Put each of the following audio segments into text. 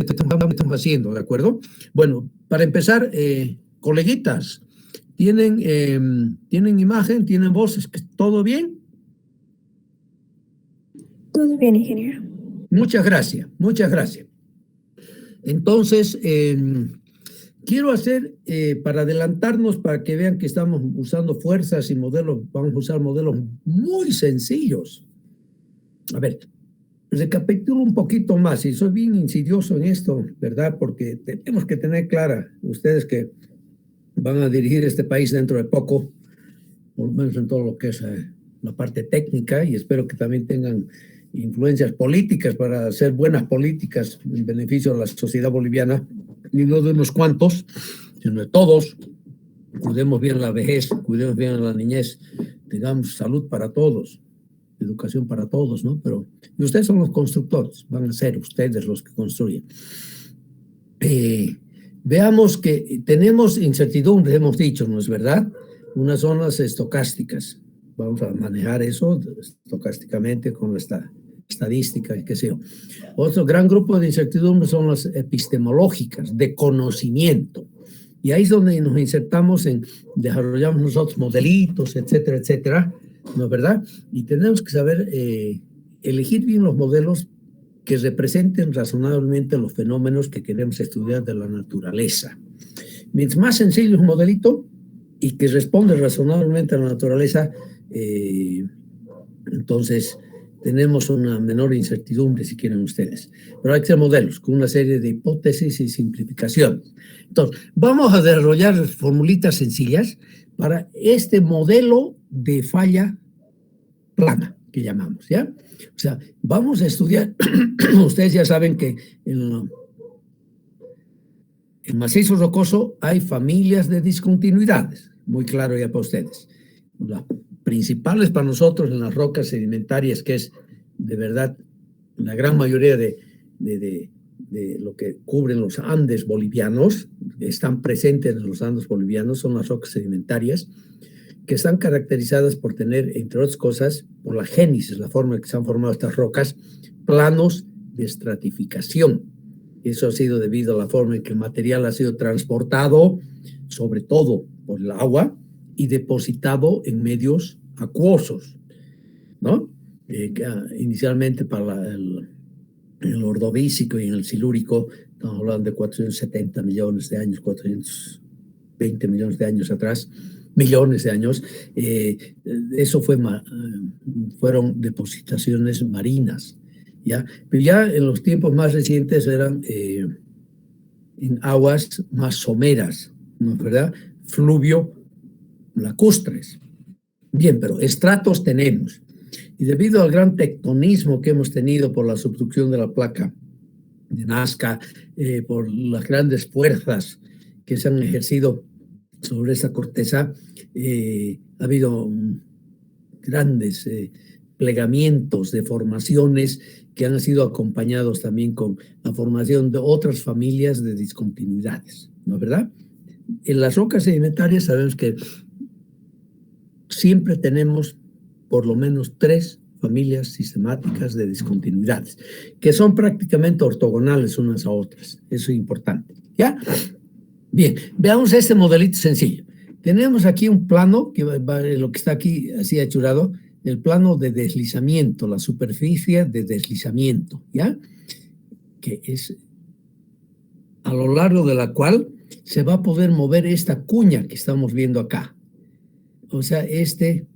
estamos haciendo, ¿de acuerdo? Bueno, para empezar, coleguitas, ¿tienen imagen, tienen voz? ¿Todo bien? Todo bien, ingeniero. Muchas gracias, muchas gracias. Entonces, quiero hacer, para adelantarnos, para que vean que estamos usando fuerzas y modelos, vamos a usar modelos muy sencillos. A ver, recapitulo un poquito más, y soy bien insidioso en esto, ¿verdad? Porque tenemos que tener clara, ustedes que van a dirigir este país dentro de poco, por lo menos en todo lo que es la parte técnica, y espero que también tengan influencias políticas para hacer buenas políticas en beneficio de la sociedad boliviana, y no de unos cuantos, sino de todos. Cuidemos bien la vejez, cuidemos bien la niñez, tengamos salud para todos, educación para todos, ¿no? Pero y ustedes son los constructores, van a ser ustedes los que construyen. Veamos que tenemos incertidumbre, hemos dicho, ¿no es verdad? Unas zonas estocásticas. Vamos a manejar eso estocásticamente con esta estadística y qué sé yo. Otro gran grupo de incertidumbre son las epistemológicas, de conocimiento. Y ahí es donde nos insertamos desarrollamos nosotros modelitos, etcétera, etcétera, ¿no es verdad? Y tenemos que saber elegir bien los modelos que representen razonablemente los fenómenos que queremos estudiar de la naturaleza. Mientras más sencillo es un modelito y que responde razonablemente a la naturaleza, entonces tenemos una menor incertidumbre, si quieren ustedes. Pero hay que hacer modelos con una serie de hipótesis y simplificaciones. Entonces, vamos a desarrollar formulitas sencillas para este modelo de falla plana que llamamos, ¿ya? O sea, vamos a estudiar, ustedes ya saben que en macizo rocoso hay familias de discontinuidades, muy claro ya para ustedes. Las principales para nosotros en las rocas sedimentarias, que es de verdad la gran mayoría de lo que cubren los Andes bolivianos, están presentes en los Andes bolivianos, son las rocas sedimentarias, que están caracterizadas por tener, entre otras cosas, por la génesis, la forma en que se han formado estas rocas, planos de estratificación. Eso ha sido debido a la forma en que el material ha sido transportado, sobre todo por el agua, y depositado en medios acuosos, ¿no? Inicialmente para el ordovícico y en el silúrico, estamos hablando de 470 millones de años, 420 millones de años atrás, millones de años, eso fueron depositaciones marinas, ¿ya? Pero ya en los tiempos más recientes eran en aguas más someras, ¿no es verdad? Fluvio lacustres. Bien, pero estratos tenemos. Y debido al gran tectonismo que hemos tenido por la subducción de la placa de Nazca, por las grandes fuerzas que se han ejercido sobre esa corteza, ha habido grandes plegamientos de formaciones que han sido acompañados también con la formación de otras familias de discontinuidades, ¿no es verdad? En las rocas sedimentarias sabemos que siempre tenemos por lo menos 3 familias sistemáticas de discontinuidades, que son prácticamente ortogonales unas a otras. Eso es importante, ¿ya? Bien, veamos este modelito sencillo. Tenemos aquí un plano, que lo que está aquí así achurado, el plano de deslizamiento, la superficie de deslizamiento, ¿ya? Que es a lo largo de la cual se va a poder mover esta cuña que estamos viendo acá. O sea, este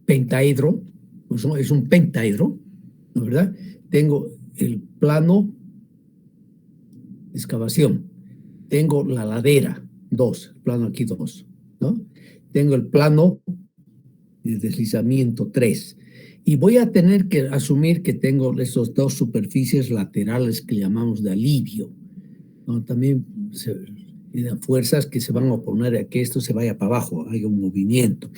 pentaedro, pues es un pentaedro, ¿no es verdad? Tengo el plano de excavación, tengo la ladera, 2, plano aquí 2, ¿no? Tengo el plano de deslizamiento 3, y voy a tener que asumir que tengo esas 2 superficies laterales que llamamos de alivio, ¿no? También fuerzas que se van a oponer a que esto se vaya para abajo, hay un movimiento.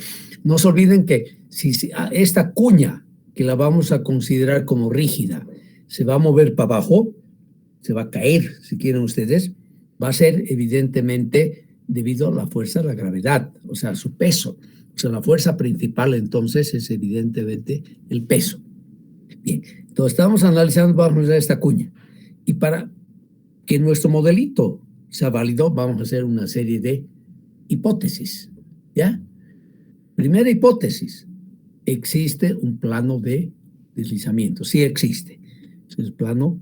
No se olviden que si esta cuña, que la vamos a considerar como rígida, se va a mover para abajo, se va a caer, si quieren ustedes, va a ser evidentemente debido a la fuerza de la gravedad, o sea, su peso. O sea, la fuerza principal entonces es evidentemente el peso. Bien, entonces estamos analizando, vamos a usar esta cuña. Y para que nuestro modelito sea válido, vamos a hacer una serie de hipótesis, ¿ya? Primera hipótesis, existe un plano de deslizamiento, sí existe. El plano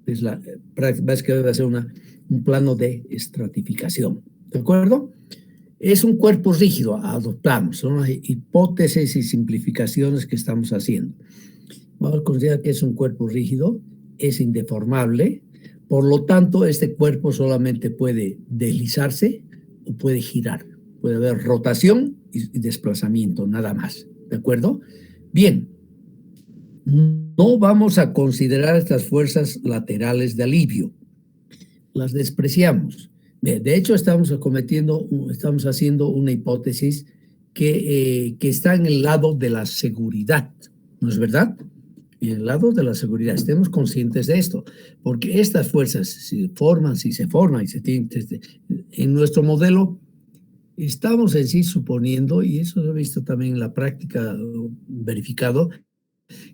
es básicamente va a ser un plano de estratificación, ¿de acuerdo? Es un cuerpo rígido a dos planos, son las hipótesis y simplificaciones que estamos haciendo. Vamos a considerar que es un cuerpo rígido, es indeformable, por lo tanto, este cuerpo solamente puede deslizarse o puede girar. Puede haber rotación y desplazamiento, nada más. ¿De acuerdo? Bien, no vamos a considerar estas fuerzas laterales de alivio. Las despreciamos. De hecho, estamos haciendo una hipótesis que está en el lado de la seguridad, ¿no es verdad? En el lado de la seguridad, estemos conscientes de esto, porque estas fuerzas si se forman y se tienen, en nuestro modelo, estamos en sí suponiendo, y eso lo he visto también en la práctica verificado,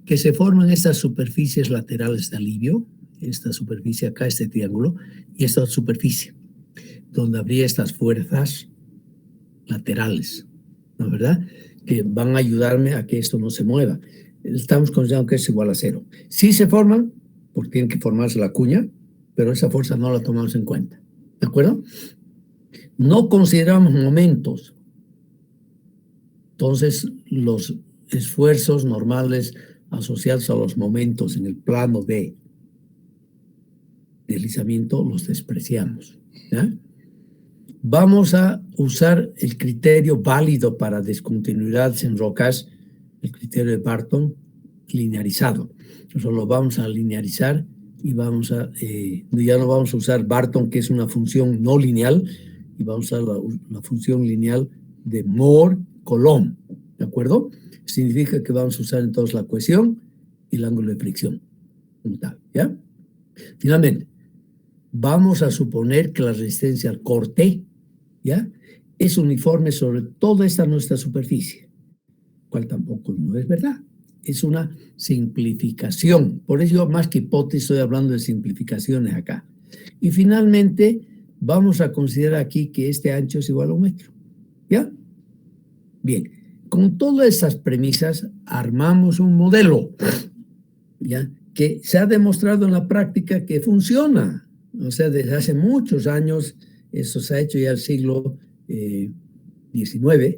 que se forman estas superficies laterales de alivio, esta superficie acá, este triángulo, y esta superficie, donde habría estas fuerzas laterales, ¿no es verdad? Que van a ayudarme a que esto no se mueva. Estamos considerando que es igual a cero. Sí se forman, porque tiene que formarse la cuña, pero esa fuerza no la tomamos en cuenta. ¿De acuerdo? No consideramos momentos. Entonces, los esfuerzos normales asociados a los momentos en el plano de deslizamiento los despreciamos, ¿ya? Vamos a usar el criterio válido para discontinuidades en rocas, el criterio de Barton, linearizado. Nosotros lo vamos a linearizar y ya no vamos a usar Barton, que es una función no lineal, y vamos a usar la función lineal de Moore-Coulomb, ¿de acuerdo? Significa que vamos a usar entonces la cohesión y el ángulo de fricción, ¿ya? Finalmente, vamos a suponer que la resistencia al corte, ¿ya?, es uniforme sobre toda esta nuestra superficie, cual tampoco no es verdad. Es una simplificación. Por eso yo, más que hipótesis, estoy hablando de simplificaciones acá. Y finalmente, vamos a considerar aquí que este ancho es igual a 1 metro, ¿ya? Bien, con todas esas premisas, armamos un modelo, ¿ya?, que se ha demostrado en la práctica que funciona. O sea, desde hace muchos años, eso se ha hecho ya el siglo XIX,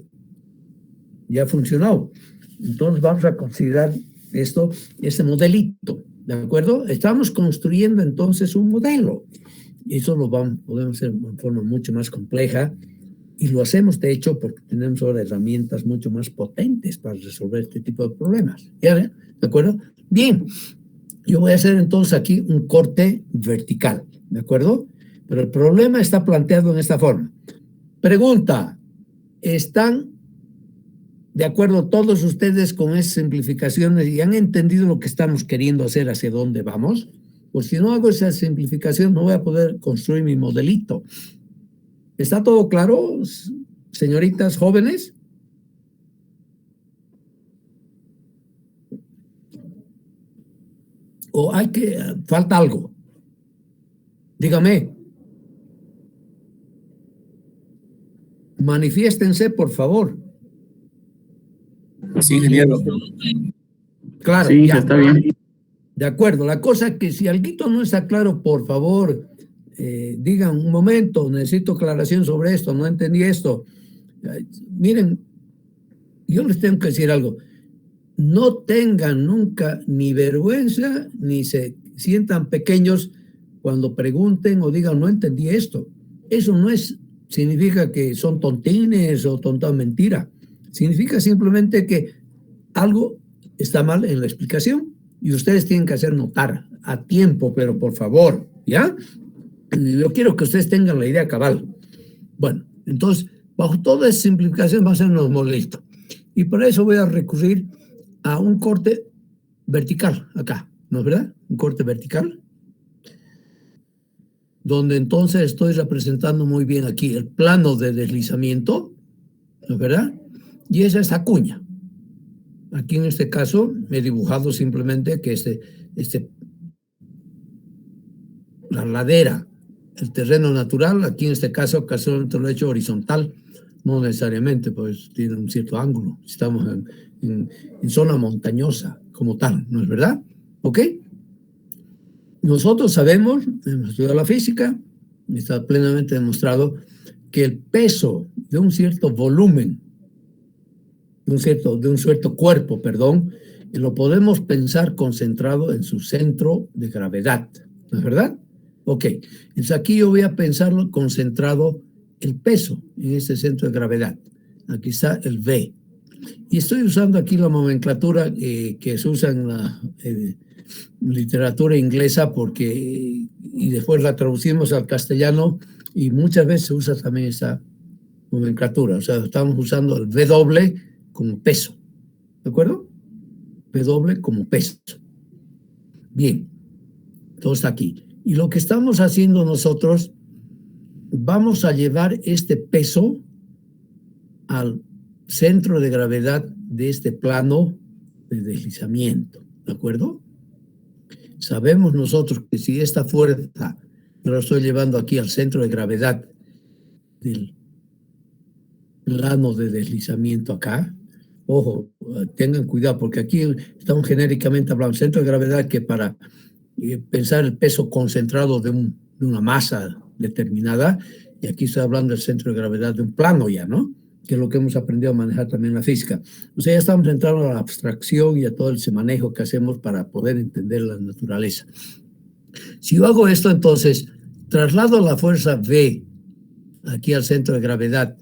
ya ha funcionado. Entonces vamos a considerar este modelito, ¿de acuerdo? Estamos construyendo entonces un modelo. Eso podemos hacer de forma mucho más compleja, y lo hacemos de hecho porque tenemos ahora herramientas mucho más potentes para resolver este tipo de problemas. ¿Ya ven? ¿De acuerdo? Bien. Yo voy a hacer entonces aquí un corte vertical, ¿de acuerdo? Pero el problema está planteado en esta forma. Pregunta, ¿están de acuerdo todos ustedes con esas simplificaciones y han entendido lo que estamos queriendo hacer, hacia dónde vamos? Pues si no hago esa simplificación, no voy a poder construir mi modelito. ¿Está todo claro, señoritas jóvenes? ¿O falta algo? Dígame. Manifiéstense, por favor. Sí, ingeniero. Claro, sí, ya. Está bien. De acuerdo. La cosa es que si algo no está claro, por favor, digan un momento, necesito aclaración sobre esto, no entendí esto. Miren, yo les tengo que decir algo. No tengan nunca ni vergüenza, ni se sientan pequeños cuando pregunten o digan, no entendí esto. Eso no significa que son tontines o tonta mentira. Significa simplemente que algo está mal en la explicación y ustedes tienen que hacer notar a tiempo, pero por favor, ¿ya? Yo quiero que ustedes tengan la idea cabal. Bueno, entonces, bajo toda esa simplificación va a ser un modelito. Y por eso voy a recurrir a un corte vertical acá, ¿no es verdad? Un corte vertical, donde entonces estoy representando muy bien aquí el plano de deslizamiento, ¿no es verdad? Y esa es esta cuña, Aquí en este caso he dibujado simplemente que la ladera, el terreno natural, aquí en este caso casualmente lo he hecho horizontal, no necesariamente, pues tiene un cierto ángulo. Estamos en zona montañosa como tal, ¿no es verdad? ¿Ok? Nosotros sabemos, hemos estudiado la física, está plenamente demostrado que el peso de un cierto volumen, de un cierto cuerpo, perdón, lo podemos pensar concentrado en su centro de gravedad, ¿no es verdad? Ok, entonces aquí yo voy a pensarlo concentrado el peso en este centro de gravedad. Aquí está el V. Y estoy usando aquí la nomenclatura que se usa en la literatura inglesa y después la traducimos al castellano y muchas veces se usa también esa nomenclatura. O sea, estamos usando el W como peso. ¿De acuerdo? W como peso. Bien, todo está aquí. Y lo que estamos haciendo nosotros, vamos a llevar este peso al centro de gravedad de este plano de deslizamiento. ¿De acuerdo? Sabemos nosotros que si esta fuerza yo la estoy llevando aquí al centro de gravedad del plano de deslizamiento acá, ojo, tengan cuidado porque aquí estamos genéricamente hablando centro de gravedad que para pensar el peso concentrado de una masa determinada, y aquí estoy hablando del centro de gravedad de un plano ya, ¿no? Que es lo que hemos aprendido a manejar también en la física. O sea, ya estamos entrando a la abstracción y a todo ese manejo que hacemos para poder entender la naturaleza. Si yo hago esto, entonces, traslado la fuerza V aquí al centro de gravedad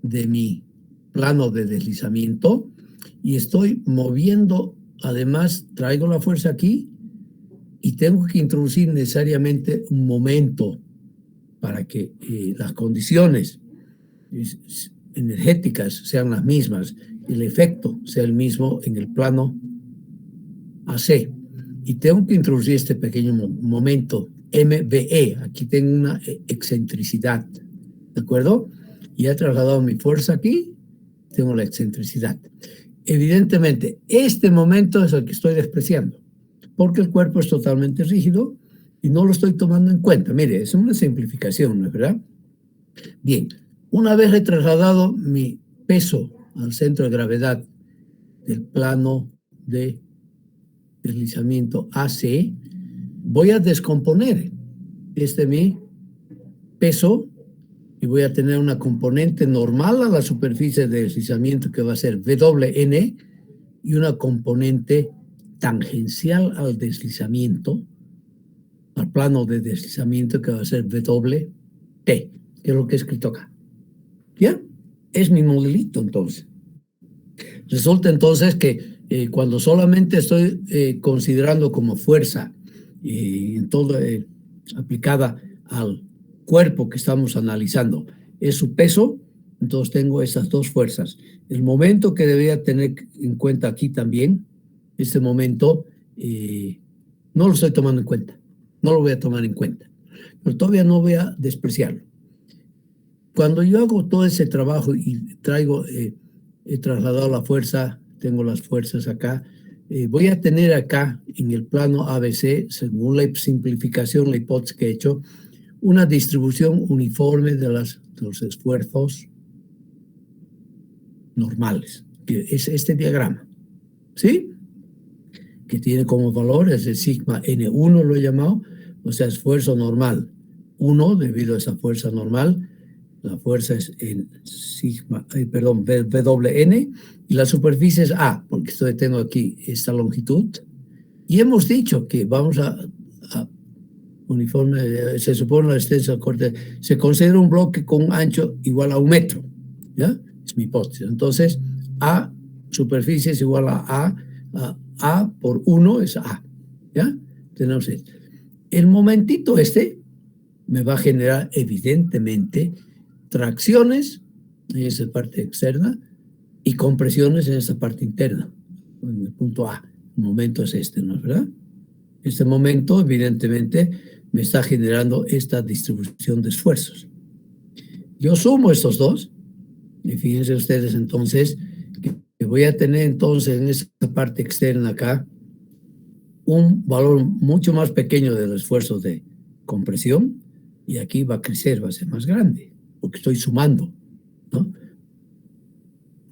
de mi plano de deslizamiento y estoy moviendo, además, traigo la fuerza aquí y tengo que introducir necesariamente un momento para que las condiciones energéticas sean las mismas, el efecto sea el mismo en el plano AC. Y tengo que introducir este pequeño momento MVE. Aquí tengo una excentricidad, ¿de acuerdo? Y he trasladado mi fuerza aquí, tengo la excentricidad. Evidentemente, este momento es el que estoy despreciando, porque el cuerpo es totalmente rígido y no lo estoy tomando en cuenta. Mire, es una simplificación, ¿no es verdad? Bien, una vez he trasladado mi peso al centro de gravedad del plano de deslizamiento AC, voy a descomponer mi peso y voy a tener una componente normal a la superficie de deslizamiento que va a ser WN y una componente tangencial al deslizamiento, al plano de deslizamiento que va a ser WT, que es lo que he escrito acá. ¿Ya? Es mi modelito entonces. Resulta entonces que cuando solamente estoy considerando como fuerza en todo, aplicada al cuerpo que estamos analizando, es su peso, entonces tengo esas dos fuerzas. El momento que debería tener en cuenta aquí también, este momento, no lo estoy tomando en cuenta, no lo voy a tomar en cuenta, pero todavía no voy a despreciarlo. Cuando yo hago todo ese trabajo y he trasladado la fuerza, tengo las fuerzas acá, voy a tener acá en el plano ABC, según la simplificación, la hipótesis que he hecho, una distribución uniforme de los esfuerzos normales, que es este diagrama, ¿sí? Que tiene como valor es el sigma N1, lo he llamado, o sea, esfuerzo normal 1 debido a esa fuerza normal. La fuerza es en sigma, WN, y la superficie es A, porque tengo aquí esta longitud. Y hemos dicho que vamos a uniforme, se supone la extensión del corte, se considera un bloque con un ancho igual a 1 metro, ¿ya? Es mi hipótesis. Entonces, A, superficie es igual a A por 1 es A, ¿ya? Tenemos esto. El momentito me va a generar evidentemente tracciones en esa parte externa y compresiones en esa parte interna, en el punto A. El momento es ¿no es verdad? Este momento, evidentemente, me está generando esta distribución de esfuerzos. Yo sumo estos dos, y fíjense ustedes entonces que que voy a tener entonces en esta parte externa acá un valor mucho más pequeño del esfuerzo de compresión, y aquí va a crecer, va a ser más grande, porque estoy sumando, ¿no?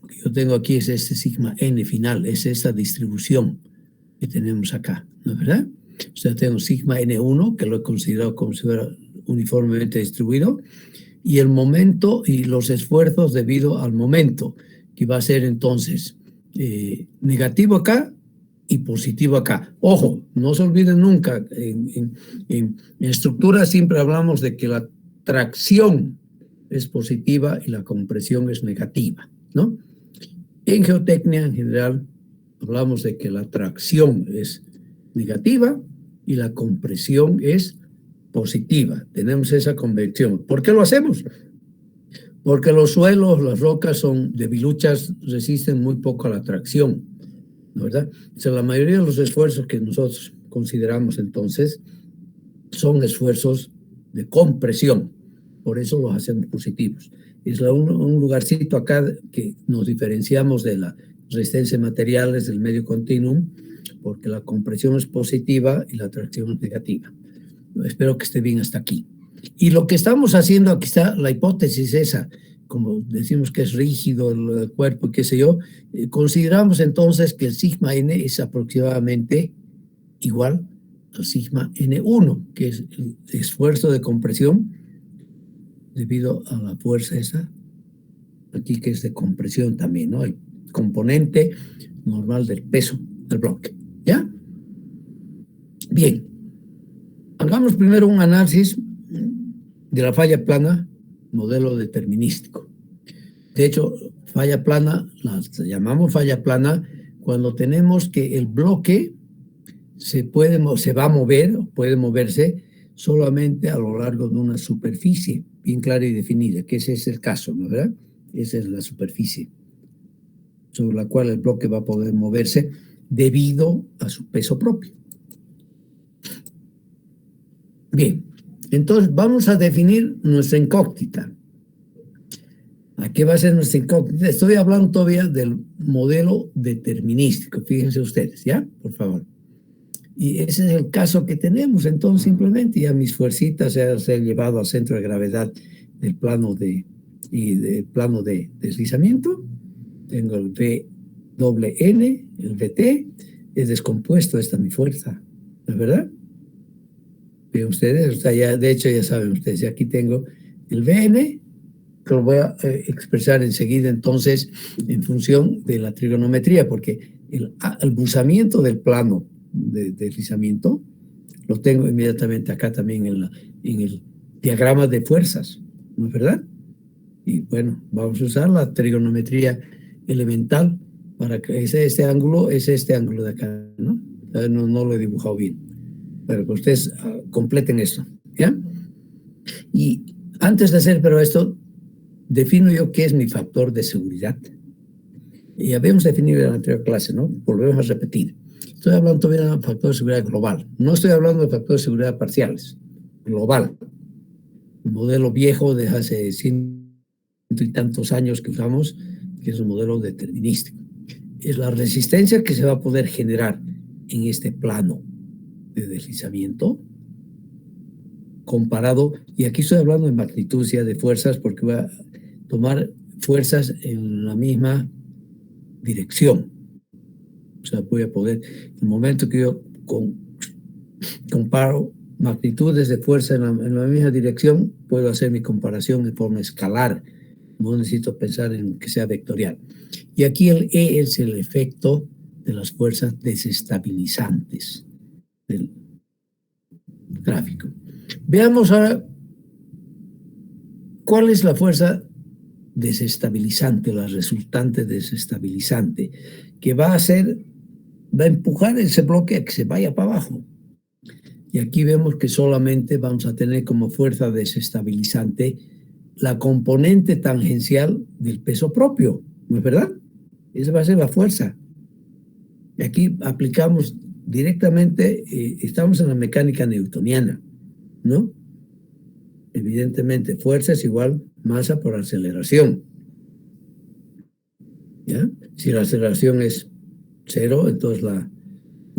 Lo que yo tengo aquí es este sigma n final, es esta distribución que tenemos acá, ¿no es verdad? O sea, tengo sigma n1, que lo he considerado como si fuera uniformemente distribuido, y el momento y los esfuerzos debido al momento, que va a ser entonces negativo acá y positivo acá. Ojo, no se olviden nunca, en estructura siempre hablamos de que la tracción es positiva y la compresión es negativa, ¿no? En geotecnia en general hablamos de que la tracción es negativa y la compresión es positiva. Tenemos esa convención. ¿Por qué lo hacemos? Porque los suelos, las rocas son debiluchas, resisten muy poco a la tracción, ¿no, verdad? O sea, la mayoría de los esfuerzos que nosotros consideramos entonces son esfuerzos de compresión, por eso los hacemos positivos. Es un lugarcito acá que nos diferenciamos de la resistencia de materiales del medio continuum, porque la compresión es positiva y la tracción es negativa. Espero que esté bien hasta aquí. Y lo que estamos haciendo, aquí está la hipótesis esa, como decimos que es rígido el cuerpo y qué sé yo, consideramos entonces que el sigma n es aproximadamente igual al sigma n1, que es el esfuerzo de compresión debido a la fuerza esa, aquí que es de compresión también, ¿no? El componente normal del peso del bloque, ¿ya? Bien, hagamos primero un análisis de la falla plana, modelo determinístico. De hecho, falla plana, la llamamos falla plana cuando tenemos que el bloque se va a mover, puede moverse solamente a lo largo de una superficie bien clara y definida, que ese es el caso, ¿no es verdad? Esa es la superficie sobre la cual el bloque va a poder moverse debido a su peso propio. Bien, entonces vamos a definir nuestra incógnita. ¿A qué va a ser nuestra incógnita? Estoy hablando todavía del modelo determinístico, fíjense ustedes, ¿ya? Por favor. Y ese es el caso que tenemos, entonces simplemente ya mis fuercitas se han llevado al centro de gravedad del plano del plano de deslizamiento. Tengo el VN, el VT, es descompuesto, esta es mi fuerza, ¿no es verdad? Ven ustedes, o sea, ya, de hecho ya saben ustedes, y aquí tengo el VN, que lo voy a expresar enseguida entonces en función de la trigonometría, porque el buzamiento del plano de deslizamiento lo tengo inmediatamente acá también en el diagrama de fuerzas, ¿no es verdad? Y bueno, vamos a usar la trigonometría elemental para que este ángulo es este ángulo de acá, ¿no? No lo he dibujado bien, pero que ustedes completen esto, ¿ya? Y antes de hacer pero esto, defino yo qué es mi factor de seguridad. Y habíamos definido en la anterior clase, ¿no? Volvemos a repetir. Estoy hablando todavía de factor de seguridad global. No estoy hablando de factores de seguridad parciales. Global. El modelo viejo de hace 100 y tantos años que usamos, que es un modelo determinístico. Es la resistencia que se va a poder generar en este plano de deslizamiento comparado, y aquí estoy hablando de magnitud ya de fuerzas porque voy a tomar fuerzas en la misma dirección. O sea, voy a poder, en el momento que yo comparo magnitudes de fuerza en la misma dirección, puedo hacer mi comparación de forma escalar. No necesito pensar en que sea vectorial. Y aquí el E es el efecto de las fuerzas desestabilizantes del gráfico. Veamos ahora cuál es la fuerza desestabilizante, la resultante desestabilizante, que va a empujar ese bloque a que se vaya para abajo. Y aquí vemos que solamente vamos a tener como fuerza desestabilizante la componente tangencial del peso propio, ¿no es verdad? Esa va a ser la fuerza. Y aquí aplicamos directamente, estamos en la mecánica newtoniana, ¿no? Evidentemente, fuerza es igual masa por aceleración. ¿Ya? Si la aceleración es 0, entonces la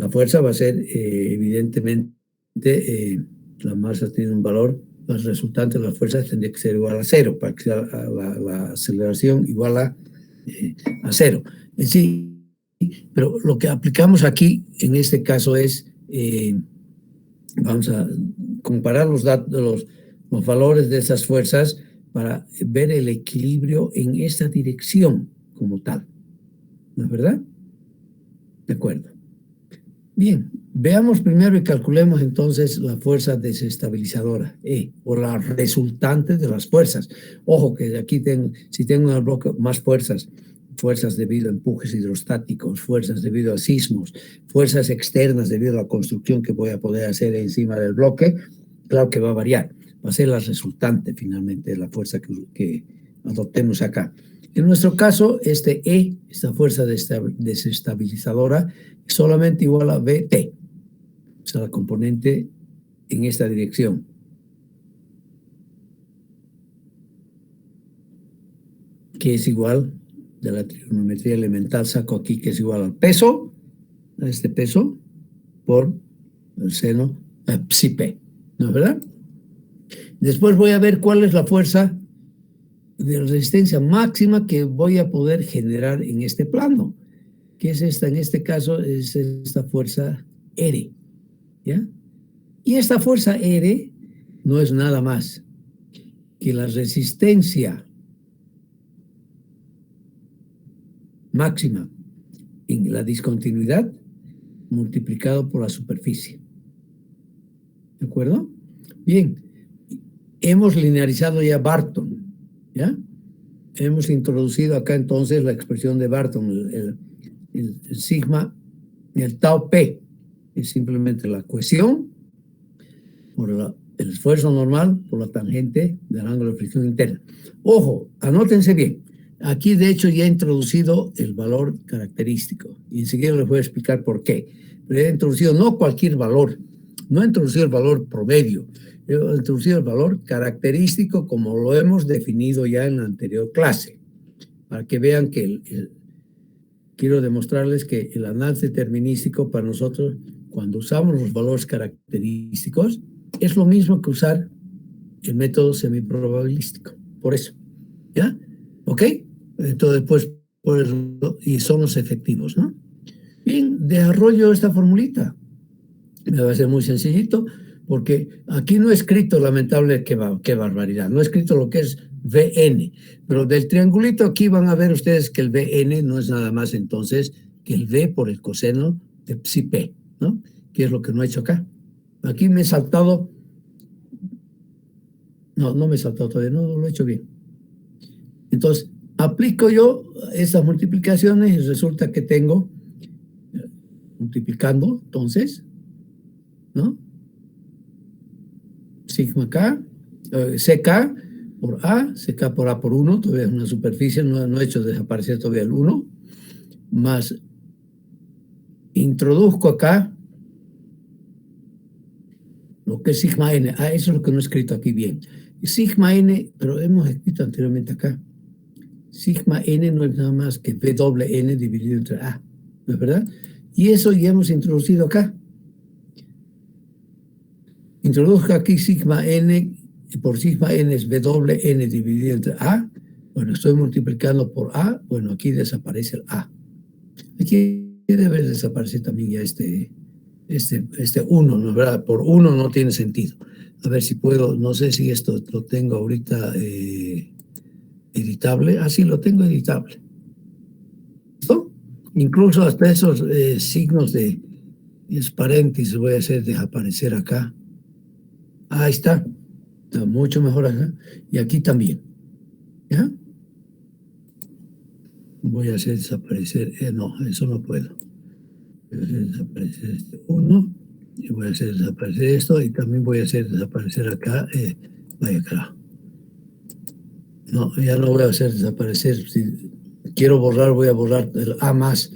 fuerza va a ser evidentemente, la masa tiene un valor, el resultante de la fuerza tendría que ser igual a 0, para que sea la aceleración igual a 0. Sí, pero lo que aplicamos aquí, en este caso, es, vamos a comparar los valores de esas fuerzas para ver el equilibrio en esta dirección como tal. ¿No es verdad? De acuerdo. Bien, veamos primero y calculemos entonces la fuerza desestabilizadora, o la resultante de las fuerzas. Ojo que aquí si tengo en el bloque más fuerzas debido a empujes hidrostáticos, fuerzas debido a sismos, fuerzas externas debido a la construcción que voy a poder hacer encima del bloque, claro que va a variar. Va a ser la resultante finalmente de la fuerza que adoptemos acá. En nuestro caso, esta fuerza desestabilizadora, es solamente igual a Vt, o sea, la componente en esta dirección. Que es igual, de la trigonometría elemental saco aquí que es igual al peso, a este peso, por el seno psi p, ¿no es verdad? Después voy a ver cuál es la fuerza de resistencia máxima que voy a poder generar en este plano, que es esta, en este caso es esta fuerza R, ¿ya? Y esta fuerza R no es nada más que la resistencia máxima en la discontinuidad multiplicado por la superficie. ¿De acuerdo? Bien, hemos linearizado ya Barton, ¿ya? Hemos introducido acá entonces la expresión de Barton, el sigma, el tau P, es simplemente la cohesión por el esfuerzo normal por la tangente del ángulo de fricción interna. Ojo, anótense bien. Aquí, de hecho, ya he introducido el valor característico y enseguida les voy a explicar por qué. Pero he introducido no cualquier valor, no he introducido el valor promedio, he introducido el valor característico como lo hemos definido ya en la anterior clase, para que vean que quiero demostrarles que el análisis determinístico para nosotros, cuando usamos los valores característicos, es lo mismo que usar el método semiprobabilístico. Por eso, ¿ya? ¿Ok? Entonces, pues, y son los efectivos, ¿no? Bien, desarrollo esta formulita. Me va a ser muy sencillito, porque aquí no he escrito, lamentable, qué barbaridad, no he escrito lo que es Vn, pero del triangulito aquí van a ver ustedes que el Vn no es nada más entonces que el V por el coseno de psi p, ¿no? Que es lo que no he hecho acá. Aquí me he saltado, no me he saltado todavía, no lo he hecho bien. Entonces, aplico yo estas multiplicaciones y resulta que tengo, multiplicando, entonces, ¿no? Sigma K, CK por A, CK por A por 1, todavía es una superficie, no he hecho desaparecer todavía el 1, más introduzco acá lo que es sigma n, eso es lo que no he escrito aquí bien. Sigma n, pero hemos escrito anteriormente acá, sigma n no es nada más que Wn dividido entre A, ¿no es verdad? Y eso ya hemos introducido acá. Introduzco aquí sigma n, por sigma n es Wn dividido entre A. Bueno, estoy multiplicando por A, bueno, aquí desaparece el A. Aquí debe desaparecer también ya este 1, ¿no es verdad? Por 1 no tiene sentido. A ver si puedo, no sé si esto lo tengo ahorita editable. Ah, sí, lo tengo editable. ¿Listo? Incluso hasta esos signos de paréntesis voy a hacer desaparecer acá. Ahí está mucho mejor acá. Y aquí también. ¿Ya? Voy a hacer desaparecer, no, eso no puedo. Voy a hacer desaparecer este 1, y voy a hacer desaparecer esto, y también voy a hacer desaparecer acá, vaya acá. No, ya no voy a hacer desaparecer. Si quiero borrar, voy a borrar el A más.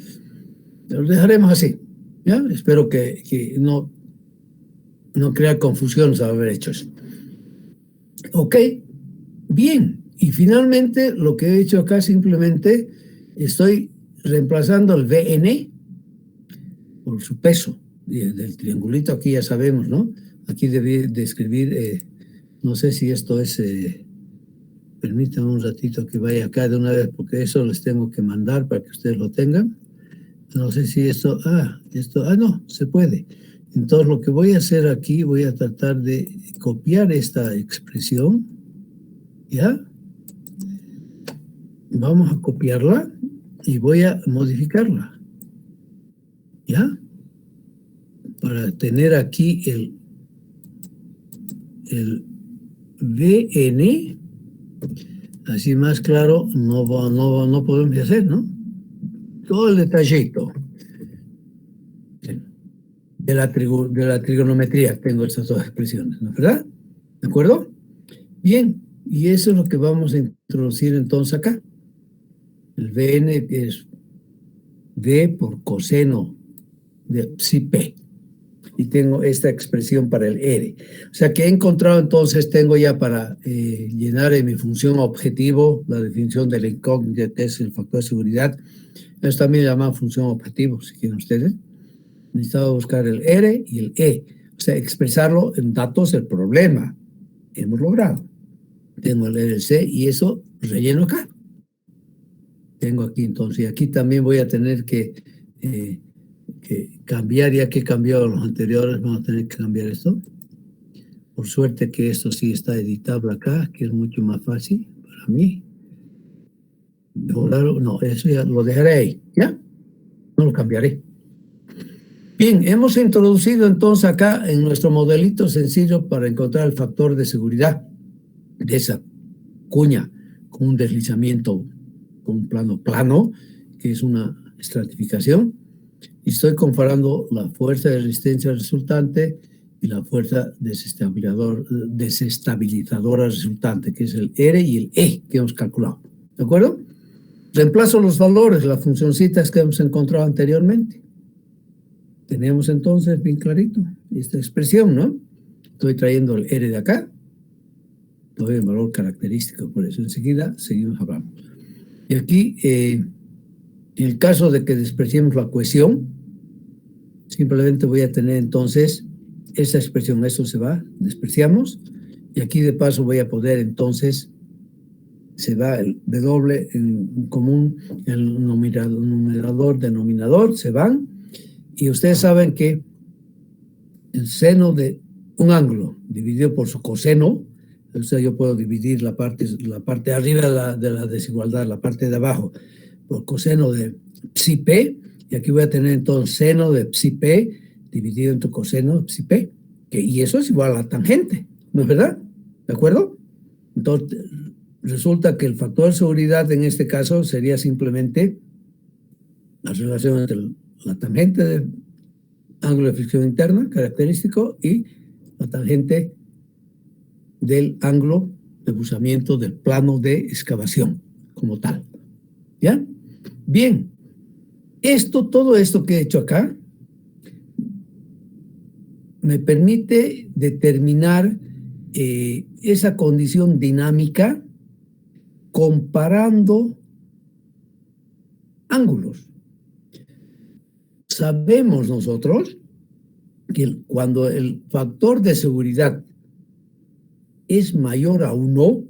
Lo dejaremos así. ¿Ya? Espero que no crea confusión al haber hecho eso. Ok, bien. Y finalmente, lo que he hecho acá simplemente estoy reemplazando el VN por su peso. Del triangulito aquí ya sabemos, ¿no? Aquí debí de escribir, no sé si esto es, permítanme un ratito que vaya acá de una vez, porque eso les tengo que mandar para que ustedes lo tengan. No sé si esto, no, se puede. Entonces lo que voy a hacer aquí, voy a tratar de copiar esta expresión, ¿ya? Vamos a copiarla y voy a modificarla, ¿ya? Para tener aquí el VN, así más claro, no podemos hacer, ¿no? Todo el detallito de la trigonometría, tengo estas dos expresiones, ¿no es verdad? ¿De acuerdo? Bien, y eso es lo que vamos a introducir entonces acá. El VN es V por coseno de psi P. Y tengo esta expresión para el R. O sea que he encontrado entonces, tengo ya para llenar en mi función objetivo la definición de la incógnita, que es el factor de seguridad. Esto también se llama función objetivo, si quieren ustedes. Necesitaba buscar el R y el E. O sea, expresarlo en datos del problema. Hemos logrado. Tengo el RC y eso relleno acá. Tengo aquí entonces, y aquí también voy a tener que cambiar, ya que he cambiado los anteriores, vamos a tener que cambiar esto. Por suerte que esto sí está editable acá, que es mucho más fácil para mí. No, eso ya lo dejaré ahí, ¿ya? No lo cambiaré. Bien, hemos introducido entonces acá en nuestro modelito sencillo para encontrar el factor de seguridad de esa cuña con un deslizamiento con un plano plano, que es una estratificación, y estoy comparando la fuerza de resistencia resultante y la fuerza desestabilizadora resultante, que es el R y el E que hemos calculado. ¿De acuerdo? Reemplazo los valores, las funcioncitas que hemos encontrado anteriormente. Tenemos entonces bien clarito esta expresión, ¿no? Estoy trayendo el R de acá, doy el valor característico, por eso enseguida seguimos hablando. Y aquí, en el caso de que despreciemos la cohesión, simplemente voy a tener entonces esta expresión, eso se va, despreciamos, y aquí de paso voy a poder entonces, se va el W en común, el numerador, denominador, se van, y ustedes saben que el seno de un ángulo dividido por su coseno, o sea, yo puedo dividir la parte de arriba de la desigualdad, la parte de abajo, por coseno de psi P, y aquí voy a tener entonces seno de psi P dividido entre coseno de psi P, y eso es igual a la tangente, ¿no es verdad? ¿De acuerdo? Entonces, resulta que el factor de seguridad en este caso sería simplemente la relación entre la tangente del ángulo de fricción interna característico y la tangente del ángulo de buzamiento del plano de excavación como tal. ¿Ya? Bien, todo esto que he hecho acá me permite determinar esa condición dinámica comparando ángulos. Sabemos nosotros que cuando el factor de seguridad es mayor a 1,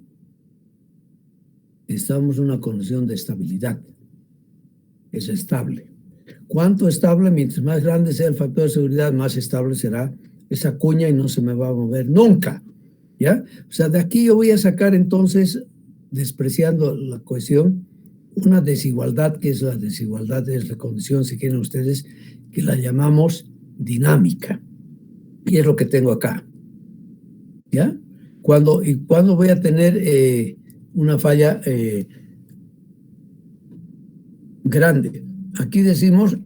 estamos en una condición de estabilidad. Es estable. ¿Cuánto estable? Mientras más grande sea el factor de seguridad, más estable será esa cuña y no se me va a mover nunca. ¿Ya? O sea, de aquí yo voy a sacar entonces, despreciando la cohesión, una desigualdad, que es la desigualdad de la condición, si quieren ustedes, que la llamamos dinámica. Y es lo que tengo acá. ¿Ya? ¿Cuándo voy a tener una falla grande? Aquí decimos,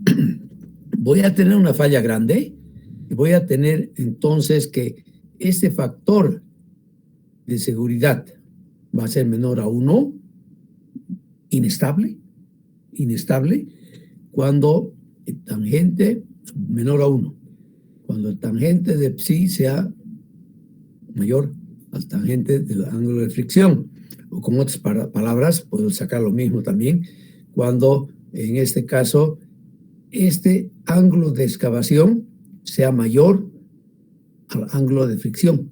voy a tener una falla grande y voy a tener entonces que este factor de seguridad va a ser menor a 1, inestable, cuando el tangente menor a 1, cuando el tangente de psi sea mayor al tangente del ángulo de fricción, o con otras palabras, puedo sacar lo mismo también, cuando en este caso, este ángulo de excavación sea mayor al ángulo de fricción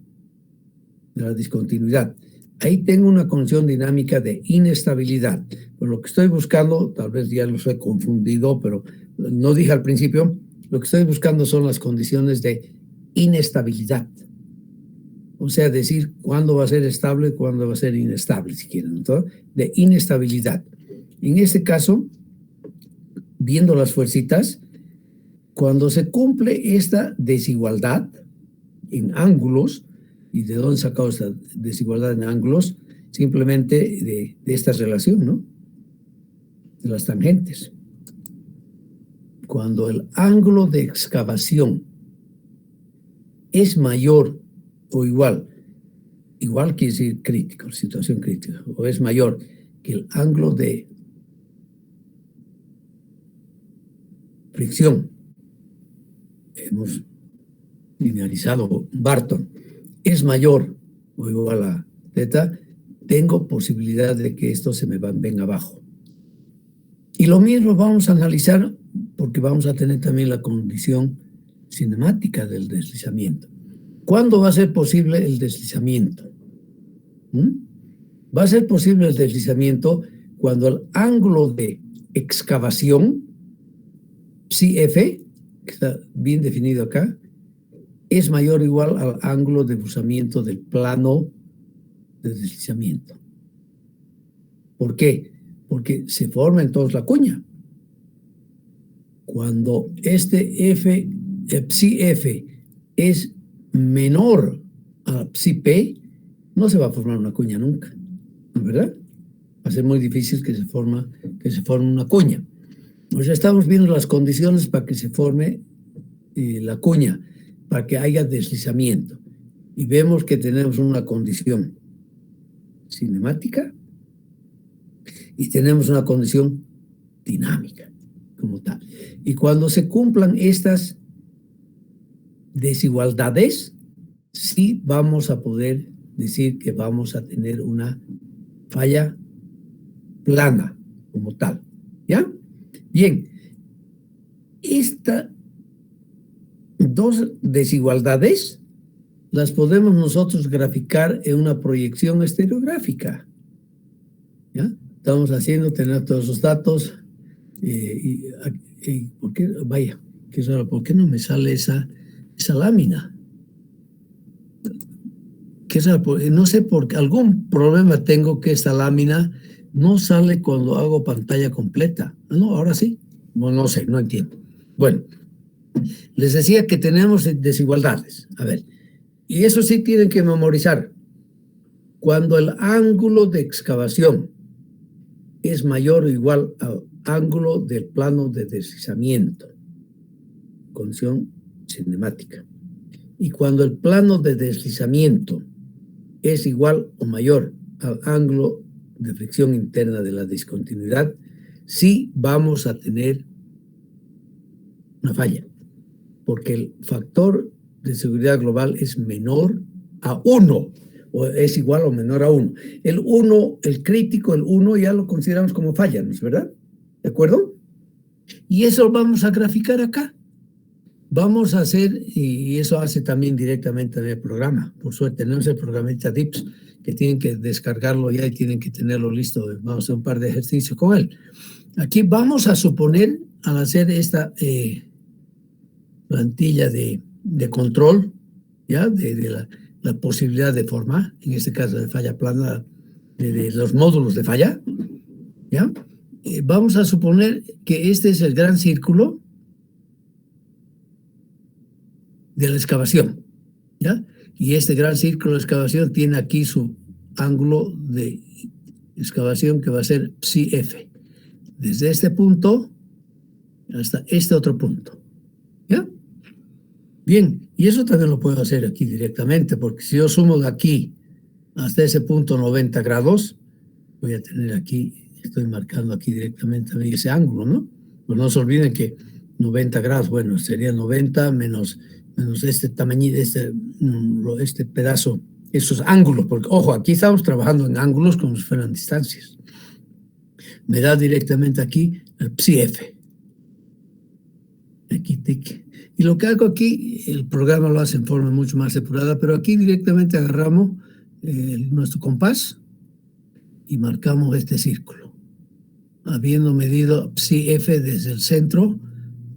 de la discontinuidad. Ahí tengo una condición dinámica de inestabilidad. Por lo que estoy buscando, tal vez ya los he confundido, pero no dije al principio, lo que estoy buscando son las condiciones de inestabilidad. O sea, decir cuándo va a ser estable, cuándo va a ser inestable, si quieren, ¿no? De inestabilidad. En este caso, viendo las fuercitas, cuando se cumple esta desigualdad en ángulos, ¿y de dónde sacado esta desigualdad en ángulos? Simplemente de esta relación, ¿no? De las tangentes. Cuando el ángulo de excavación es mayor o igual quiere decir crítico, situación crítica, o es mayor que el ángulo de fricción, hemos linearizado Barton, es mayor o igual a θ, tengo posibilidad de que esto se me venga abajo. Y lo mismo vamos a analizar porque vamos a tener también la condición cinemática del deslizamiento. ¿Cuándo va a ser posible el deslizamiento? Va a ser posible el deslizamiento cuando el ángulo de excavación, psi-f, que está bien definido acá, es mayor o igual al ángulo de cruzamiento del plano de deslizamiento. ¿Por qué? Porque se forma entonces la cuña. Cuando este psi-f es menor a psi-p, no se va a formar una cuña nunca, ¿no es verdad? Va a ser muy difícil que se forme una cuña. O sea, estamos viendo las condiciones para que se forme la cuña, para que haya deslizamiento. Y vemos que tenemos una condición cinemática y tenemos una condición dinámica como tal. Y cuando se cumplan estas desigualdades, sí vamos a poder decir que vamos a tener una falla plana como tal. ¿Ya? Bien, estas dos desigualdades las podemos nosotros graficar en una proyección estereográfica. ¿Ya? Estamos haciendo tener todos los datos ¿por qué? Vaya, qué raro, ¿por qué no me sale esa lámina? Qué raro, no sé por qué, algún problema tengo que esta lámina no sale cuando hago pantalla completa. No, ahora sí. No sé, no entiendo. Bueno, les decía que tenemos desigualdades. A ver, y eso sí tienen que memorizar. Cuando el ángulo de excavación es mayor o igual al ángulo del plano de deslizamiento, condición cinemática. Y cuando el plano de deslizamiento es igual o mayor al ángulo de fricción interna de la discontinuidad, sí vamos a tener una falla, porque el factor de seguridad global es menor a 1, o es igual o menor a 1. El 1, el crítico, el 1 ya lo consideramos como falla, ¿no es verdad? ¿De acuerdo? Y eso vamos a graficar acá. Vamos a hacer, y eso hace también directamente en el programa, por suerte, tenemos el programita DIPS, que tienen que descargarlo ya y tienen que tenerlo listo. Vamos a hacer un par de ejercicios con él. Aquí vamos a suponer, al hacer esta plantilla de control, ¿ya? De la posibilidad de formar, en este caso de falla plana, de los módulos de falla, ¿ya? Vamos a suponer que este es el gran círculo de la excavación, ¿ya? Y este gran círculo de excavación tiene aquí su ángulo de excavación que va a ser psi-f. Desde este punto hasta este otro punto, ¿ya? Bien, y eso también lo puedo hacer aquí directamente, porque si yo sumo de aquí hasta ese punto 90 grados, voy a tener aquí, estoy marcando aquí directamente ese ángulo, ¿no? Pues no se olviden que 90 grados, bueno, sería 90 menos este tamaño, este pedazo, esos ángulos, porque, ojo, aquí estamos trabajando en ángulos como si fueran distancias. Me da directamente aquí el PSI-F. Aquí, tic. Y lo que hago aquí, el programa lo hace en forma mucho más depurada, pero aquí directamente agarramos nuestro compás y marcamos este círculo, habiendo medido PSI-F desde el centro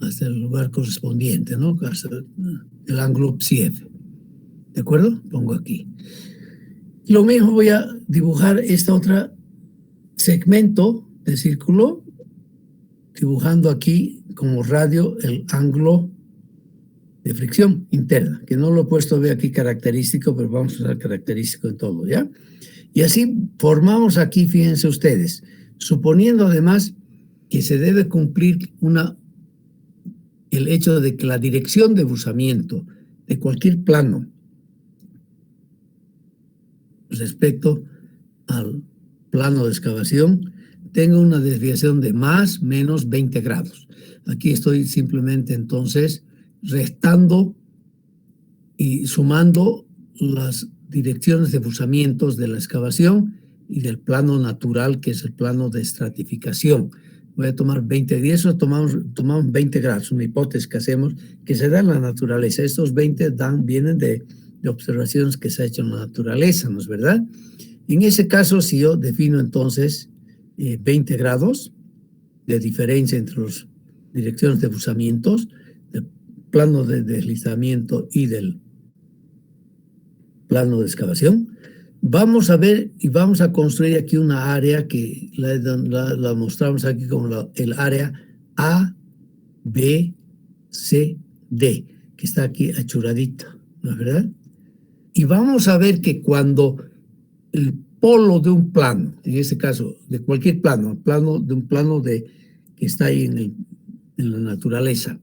hasta el lugar correspondiente, ¿no? Hasta el ángulo PSI-F. ¿De acuerdo? Pongo aquí. Lo mismo voy a dibujar esta otra segmento de círculo, dibujando aquí como radio el ángulo de fricción interna, que no lo he puesto de aquí característico, pero vamos a usar característico en todo, ¿ya? Y así formamos aquí, fíjense ustedes, suponiendo además que se debe cumplir el hecho de que la dirección de buzamiento de cualquier plano respecto al plano de excavación tenga una desviación de más o menos 20 grados. Aquí estoy simplemente entonces restando y sumando las direcciones de buzamientos de la excavación y del plano natural, que es el plano de estratificación. Voy a tomar 20 de eso, tomamos 20 grados, una hipótesis que hacemos que se da en la naturaleza. Estos 20 vienen de observaciones que se ha hecho en la naturaleza, ¿no es verdad? En ese caso, si yo defino entonces 20 grados de diferencia entre las direcciones de buzamientos, del plano de deslizamiento y del plano de excavación, vamos a ver y vamos a construir aquí una área que la mostramos aquí como el área A, B, C, D, que está aquí achuradita, ¿no es verdad? Y vamos a ver que cuando el polo de un plano, en este caso de cualquier plano, un plano que está ahí en la naturaleza,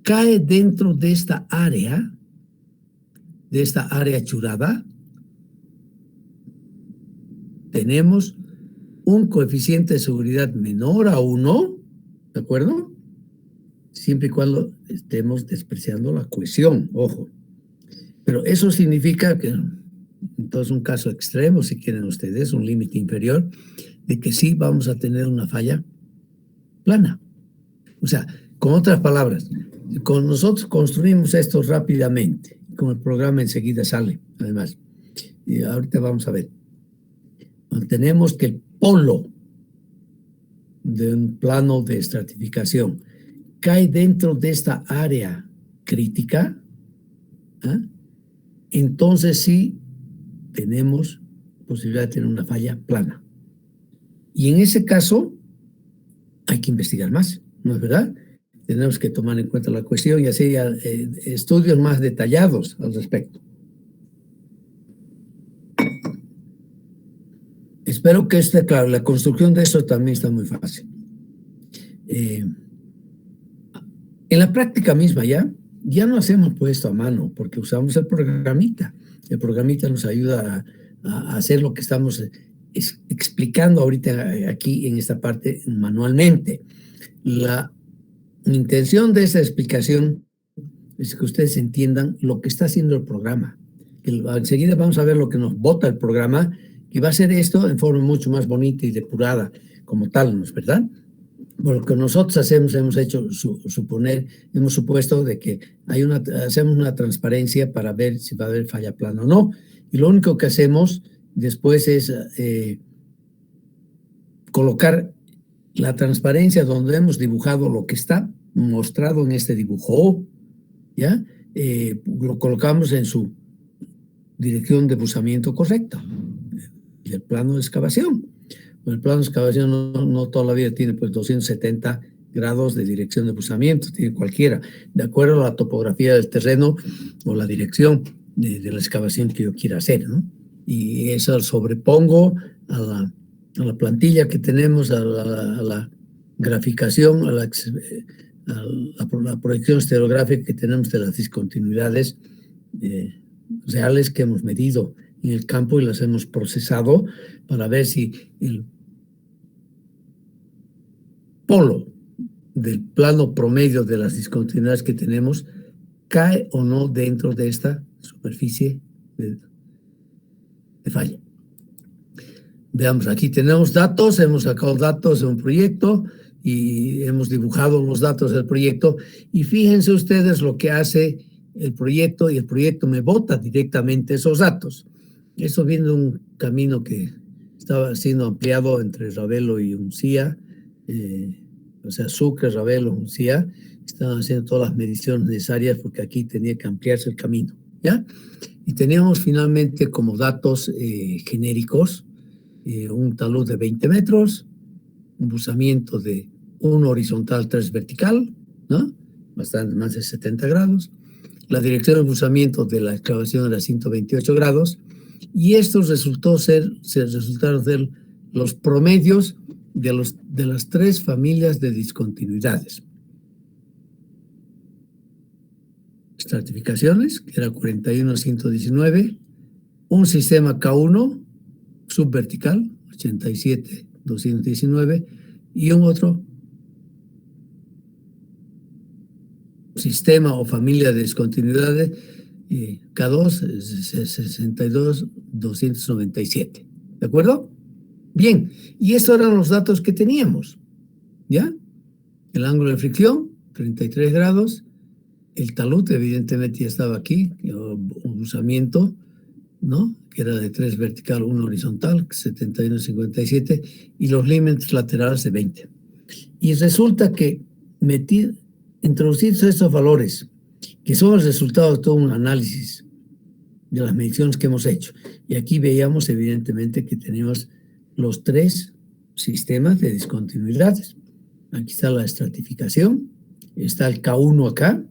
cae dentro de esta área achurada, tenemos un coeficiente de seguridad menor a 1, ¿de acuerdo? Siempre y cuando estemos despreciando la cohesión, ojo. Pero eso significa que, entonces, un caso extremo, si quieren ustedes, un límite inferior, de que sí vamos a tener una falla plana. O sea, con otras palabras, con nosotros construimos esto rápidamente, con el programa enseguida sale, además. Y ahorita vamos a ver. Mantenemos que el polo de un plano de estratificación cae dentro de esta área crítica, ¿eh? Entonces sí tenemos posibilidad de tener una falla plana. Y en ese caso hay que investigar más, ¿no es verdad? Tenemos que tomar en cuenta la cuestión y hacer estudios más detallados al respecto. Espero que esté claro. La construcción de eso también está muy fácil. En la práctica misma ya no hacemos esto a mano porque usamos el programita. El programita nos ayuda a hacer lo que estamos explicando ahorita aquí en esta parte manualmente. La intención de esta explicación es que ustedes entiendan lo que está haciendo el programa. Enseguida vamos a ver lo que nos bota el programa, y va a ser esto en forma mucho más bonita y depurada como tal, ¿no es verdad? Por lo que nosotros hacemos, hemos supuesto de que hacemos una transparencia para ver si va a haber falla plana o no. Y lo único que hacemos después es colocar la transparencia donde hemos dibujado lo que está mostrado en este dibujo, ¿ya? Lo colocamos en su dirección de buzamiento correcta, y el plano de excavación. El plano de excavación no toda la vida tiene 270 grados de dirección de buzamiento, tiene cualquiera, de acuerdo a la topografía del terreno o la dirección de la excavación que yo quiera hacer, ¿no? Y eso sobrepongo a la plantilla que tenemos, a la graficación, a la proyección estereográfica que tenemos de las discontinuidades reales que hemos medido en el campo y las hemos procesado para ver si el polo del plano promedio de las discontinuidades que tenemos cae o no dentro de esta superficie de falla. Veamos, aquí tenemos datos, hemos sacado datos de un proyecto y hemos dibujado los datos del proyecto. Y fíjense ustedes lo que hace el proyecto, y el proyecto me bota directamente esos datos. Eso viene de un camino que estaba siendo ampliado entre Ravelo y Uncía, o sea, Sucre, Ravelo, Uncía, estaban haciendo todas las mediciones necesarias porque aquí tenía que ampliarse el camino, ¿ya? Y teníamos finalmente como datos genéricos un talud de 20 metros, un buzamiento de 1 horizontal, 3 vertical, ¿no? Bastante más de 70 grados. La dirección de buzamiento de la excavación era 128 grados. Y estos resultaron ser los promedios de las 3 familias de discontinuidades. Estratificaciones, que era 41-119, un sistema K1 subvertical, 87-219, y un otro sistema o familia de discontinuidades, K2, 62-297. ¿De acuerdo? Bien, y estos eran los datos que teníamos, ¿ya? El ángulo de fricción, 33 grados. El talud, evidentemente, ya estaba aquí, un buzamiento, ¿no? Que era de 3 vertical, 1 horizontal, 71-57, y los límites laterales de 20. Y resulta que introducir estos valores, que son el resultado de todo un análisis de las mediciones que hemos hecho. Y aquí veíamos, evidentemente, que teníamos los 3 sistemas de discontinuidades. Aquí está la estratificación, está el K1 acá,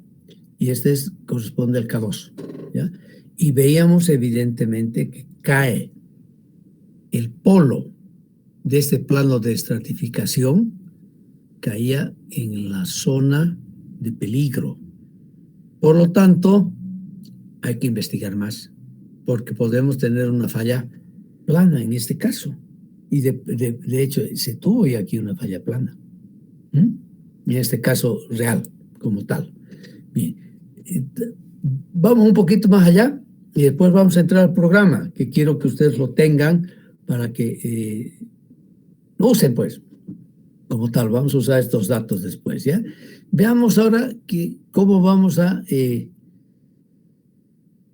y este corresponde al K2, ¿ya? Y veíamos evidentemente que cae el polo de este plano de estratificación, caía en la zona de peligro. Por lo tanto, hay que investigar más, porque podemos tener una falla plana en este caso. Y de hecho, se tuvo ya aquí una falla plana. En este caso real, como tal. Bien. Vamos un poquito más allá y después vamos a entrar al programa, que quiero que ustedes lo tengan para que lo usen, pues, como tal. Vamos a usar estos datos después, ¿ya? Veamos ahora cómo vamos a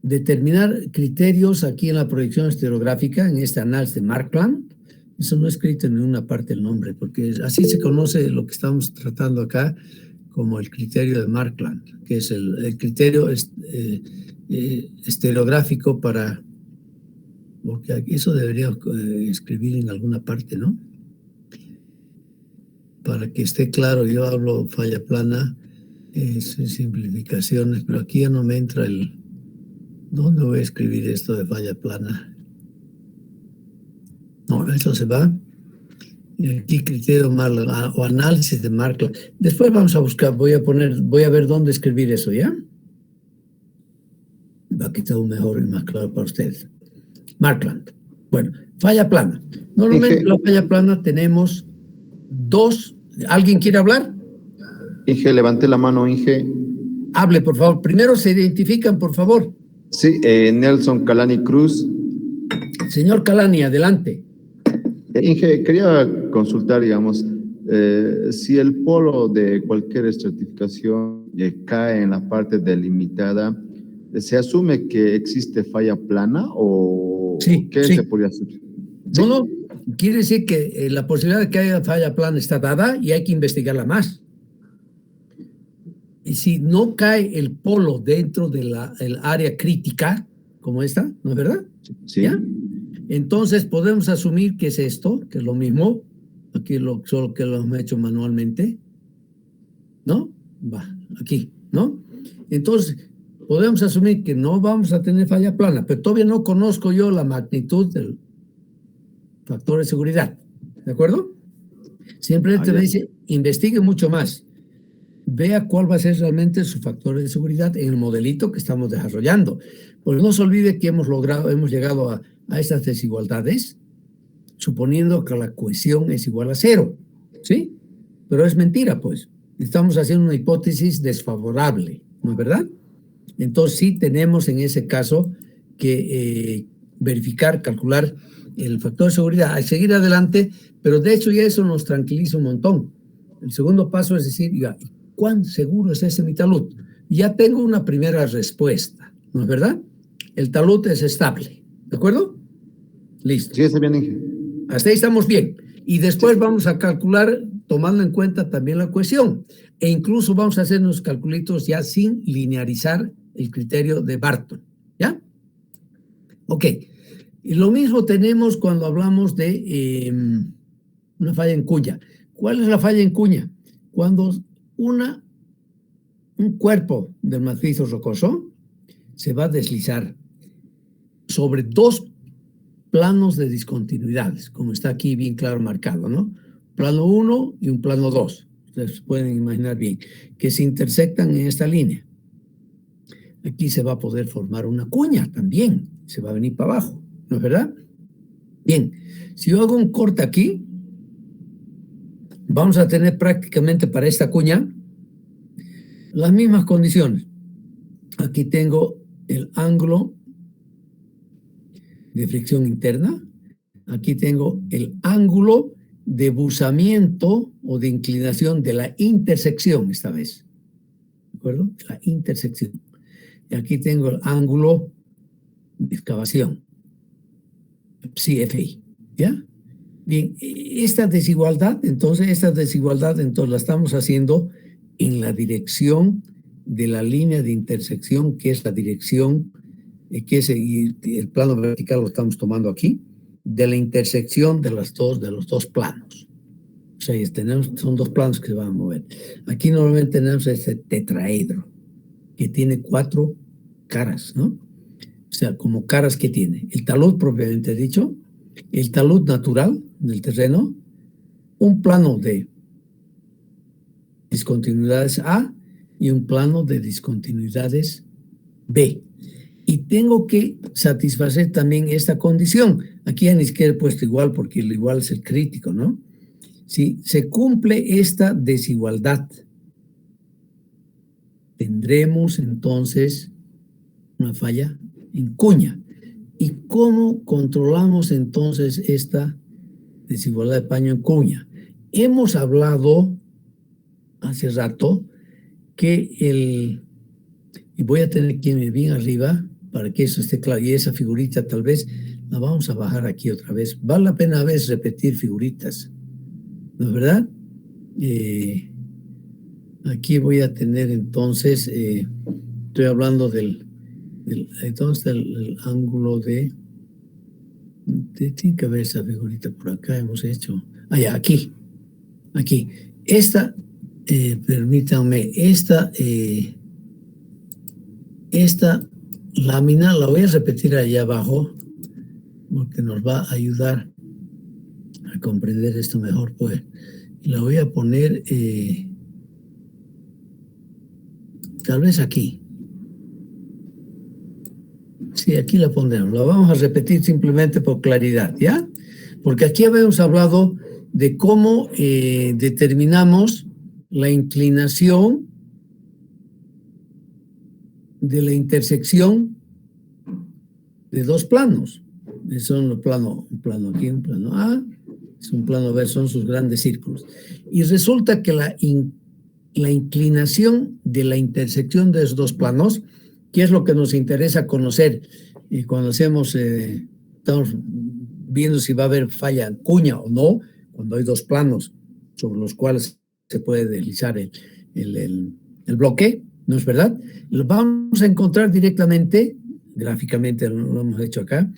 determinar criterios aquí en la proyección estereográfica, en este análisis de Markland. Eso no he escrito en ninguna parte el nombre, porque así se conoce lo que estamos tratando acá como el criterio de Markland, que es el criterio estereográfico para, porque aquí eso debería escribir en alguna parte, ¿no? Para que esté claro, yo hablo falla plana, simplificaciones, pero aquí ya no me entra ¿dónde voy a escribir esto de falla plana? No, eso se va. Y aquí criterio o análisis de Markland. Después vamos a buscar, voy a ver dónde escribir eso, ¿ya? Va a quitar un mejor y más claro para ustedes. Markland. Bueno, falla plana. Normalmente en la falla plana tenemos 2. ¿Alguien quiere hablar? Inge, levante la mano, Inge. Hable, por favor. Primero se identifican, por favor. Sí, Nelson Calani Cruz. Señor Calani, adelante. Inge, quería consultar, digamos, si el polo de cualquier estratificación cae en la parte delimitada, ¿se asume que existe falla plana o sí, qué se podría hacer? No, quiere decir que la posibilidad de que haya falla plana está dada y hay que investigarla más. Y si no cae el polo dentro de el área crítica, como esta, ¿no es verdad? Sí. ¿Ya? Entonces podemos asumir que es esto, que es lo mismo, aquí solo que lo hemos hecho manualmente, ¿no? Va, aquí, ¿no? Entonces podemos asumir que no vamos a tener falla plana, pero todavía no conozco yo la magnitud del factor de seguridad, ¿de acuerdo? Siempre te dice, investigue mucho más, vea cuál va a ser realmente su factor de seguridad en el modelito que estamos desarrollando. Pues no se olvide que hemos llegado a estas desigualdades, suponiendo que la cohesión es igual a 0, ¿sí? Pero es mentira, pues. Estamos haciendo una hipótesis desfavorable, ¿no es verdad? Entonces sí tenemos en ese caso que verificar, calcular el factor de seguridad, a seguir adelante, pero de hecho ya eso nos tranquiliza un montón. El segundo paso es decir, ya, ¿cuán seguro es ese mi talud? Ya tengo una primera respuesta, ¿no es verdad? El talud es estable, ¿de acuerdo? Listo. Sí, está bien, Inge. Hasta ahí estamos bien. Y después vamos a calcular tomando en cuenta también la cohesión. E incluso vamos a hacer unos calculitos ya sin linearizar el criterio de Barton. ¿Ya? Ok. Y lo mismo tenemos cuando hablamos de una falla en cuña. ¿Cuál es la falla en cuña? Cuando un cuerpo del macizo rocoso se va a deslizar sobre dos planos de discontinuidades, como está aquí bien claro marcado, ¿no? Plano 1 y un plano 2. Ustedes pueden imaginar bien que se intersectan en esta línea. Aquí se va a poder formar una cuña también, se va a venir para abajo, ¿no es verdad? Bien, si yo hago un corte aquí, vamos a tener prácticamente para esta cuña las mismas condiciones. Aquí tengo el ángulo de fricción interna, aquí tengo el ángulo de buzamiento o de inclinación de la intersección esta vez, ¿de acuerdo? La intersección. Y aquí tengo el ángulo de excavación, CFI, ¿ya? Bien, esta desigualdad entonces la estamos haciendo en la dirección de la línea de intersección, que es la dirección, que es el plano vertical lo estamos tomando aquí, de la intersección de los dos planos. O sea, son dos planos que se van a mover. Aquí normalmente tenemos este tetraedro, que tiene 4 caras, ¿no? O sea, como caras que tiene. El talud propiamente dicho, el talud natural del terreno, un plano de discontinuidades A y un plano de discontinuidades B. Y tengo que satisfacer también esta condición. Aquí ni siquiera he puesto igual porque el igual es el crítico, ¿no? Si se cumple esta desigualdad, tendremos entonces una falla en cuña. ¿Y cómo controlamos entonces esta desigualdad de paño en cuña? Hemos hablado hace rato que y voy a tener que irme bien arriba para que eso esté claro, y esa figurita tal vez la vamos a bajar aquí otra vez. Vale la pena a veces repetir figuritas, ¿no es verdad? Aquí voy a tener entonces, estoy hablando entonces el ángulo tiene que haber esa figurita por acá, hemos hecho, ya, aquí, permítanme, esta lámina la voy a repetir allá abajo porque nos va a ayudar a comprender esto mejor, pues la voy a poner tal vez aquí. Sí, aquí la pondremos. La vamos a repetir simplemente por claridad, ¿ya? Porque aquí habíamos hablado de cómo determinamos la inclinación de la intersección de dos planos. Son un plano aquí, un plano A, es un plano B, son sus grandes círculos. Y resulta que la inclinación de la intersección de esos dos planos, que es lo que nos interesa conocer cuando estamos viendo si va a haber falla en cuña o no, cuando hay dos planos sobre los cuales se puede deslizar el bloque, ¿no es verdad? Lo vamos a encontrar directamente, gráficamente lo hemos hecho acá,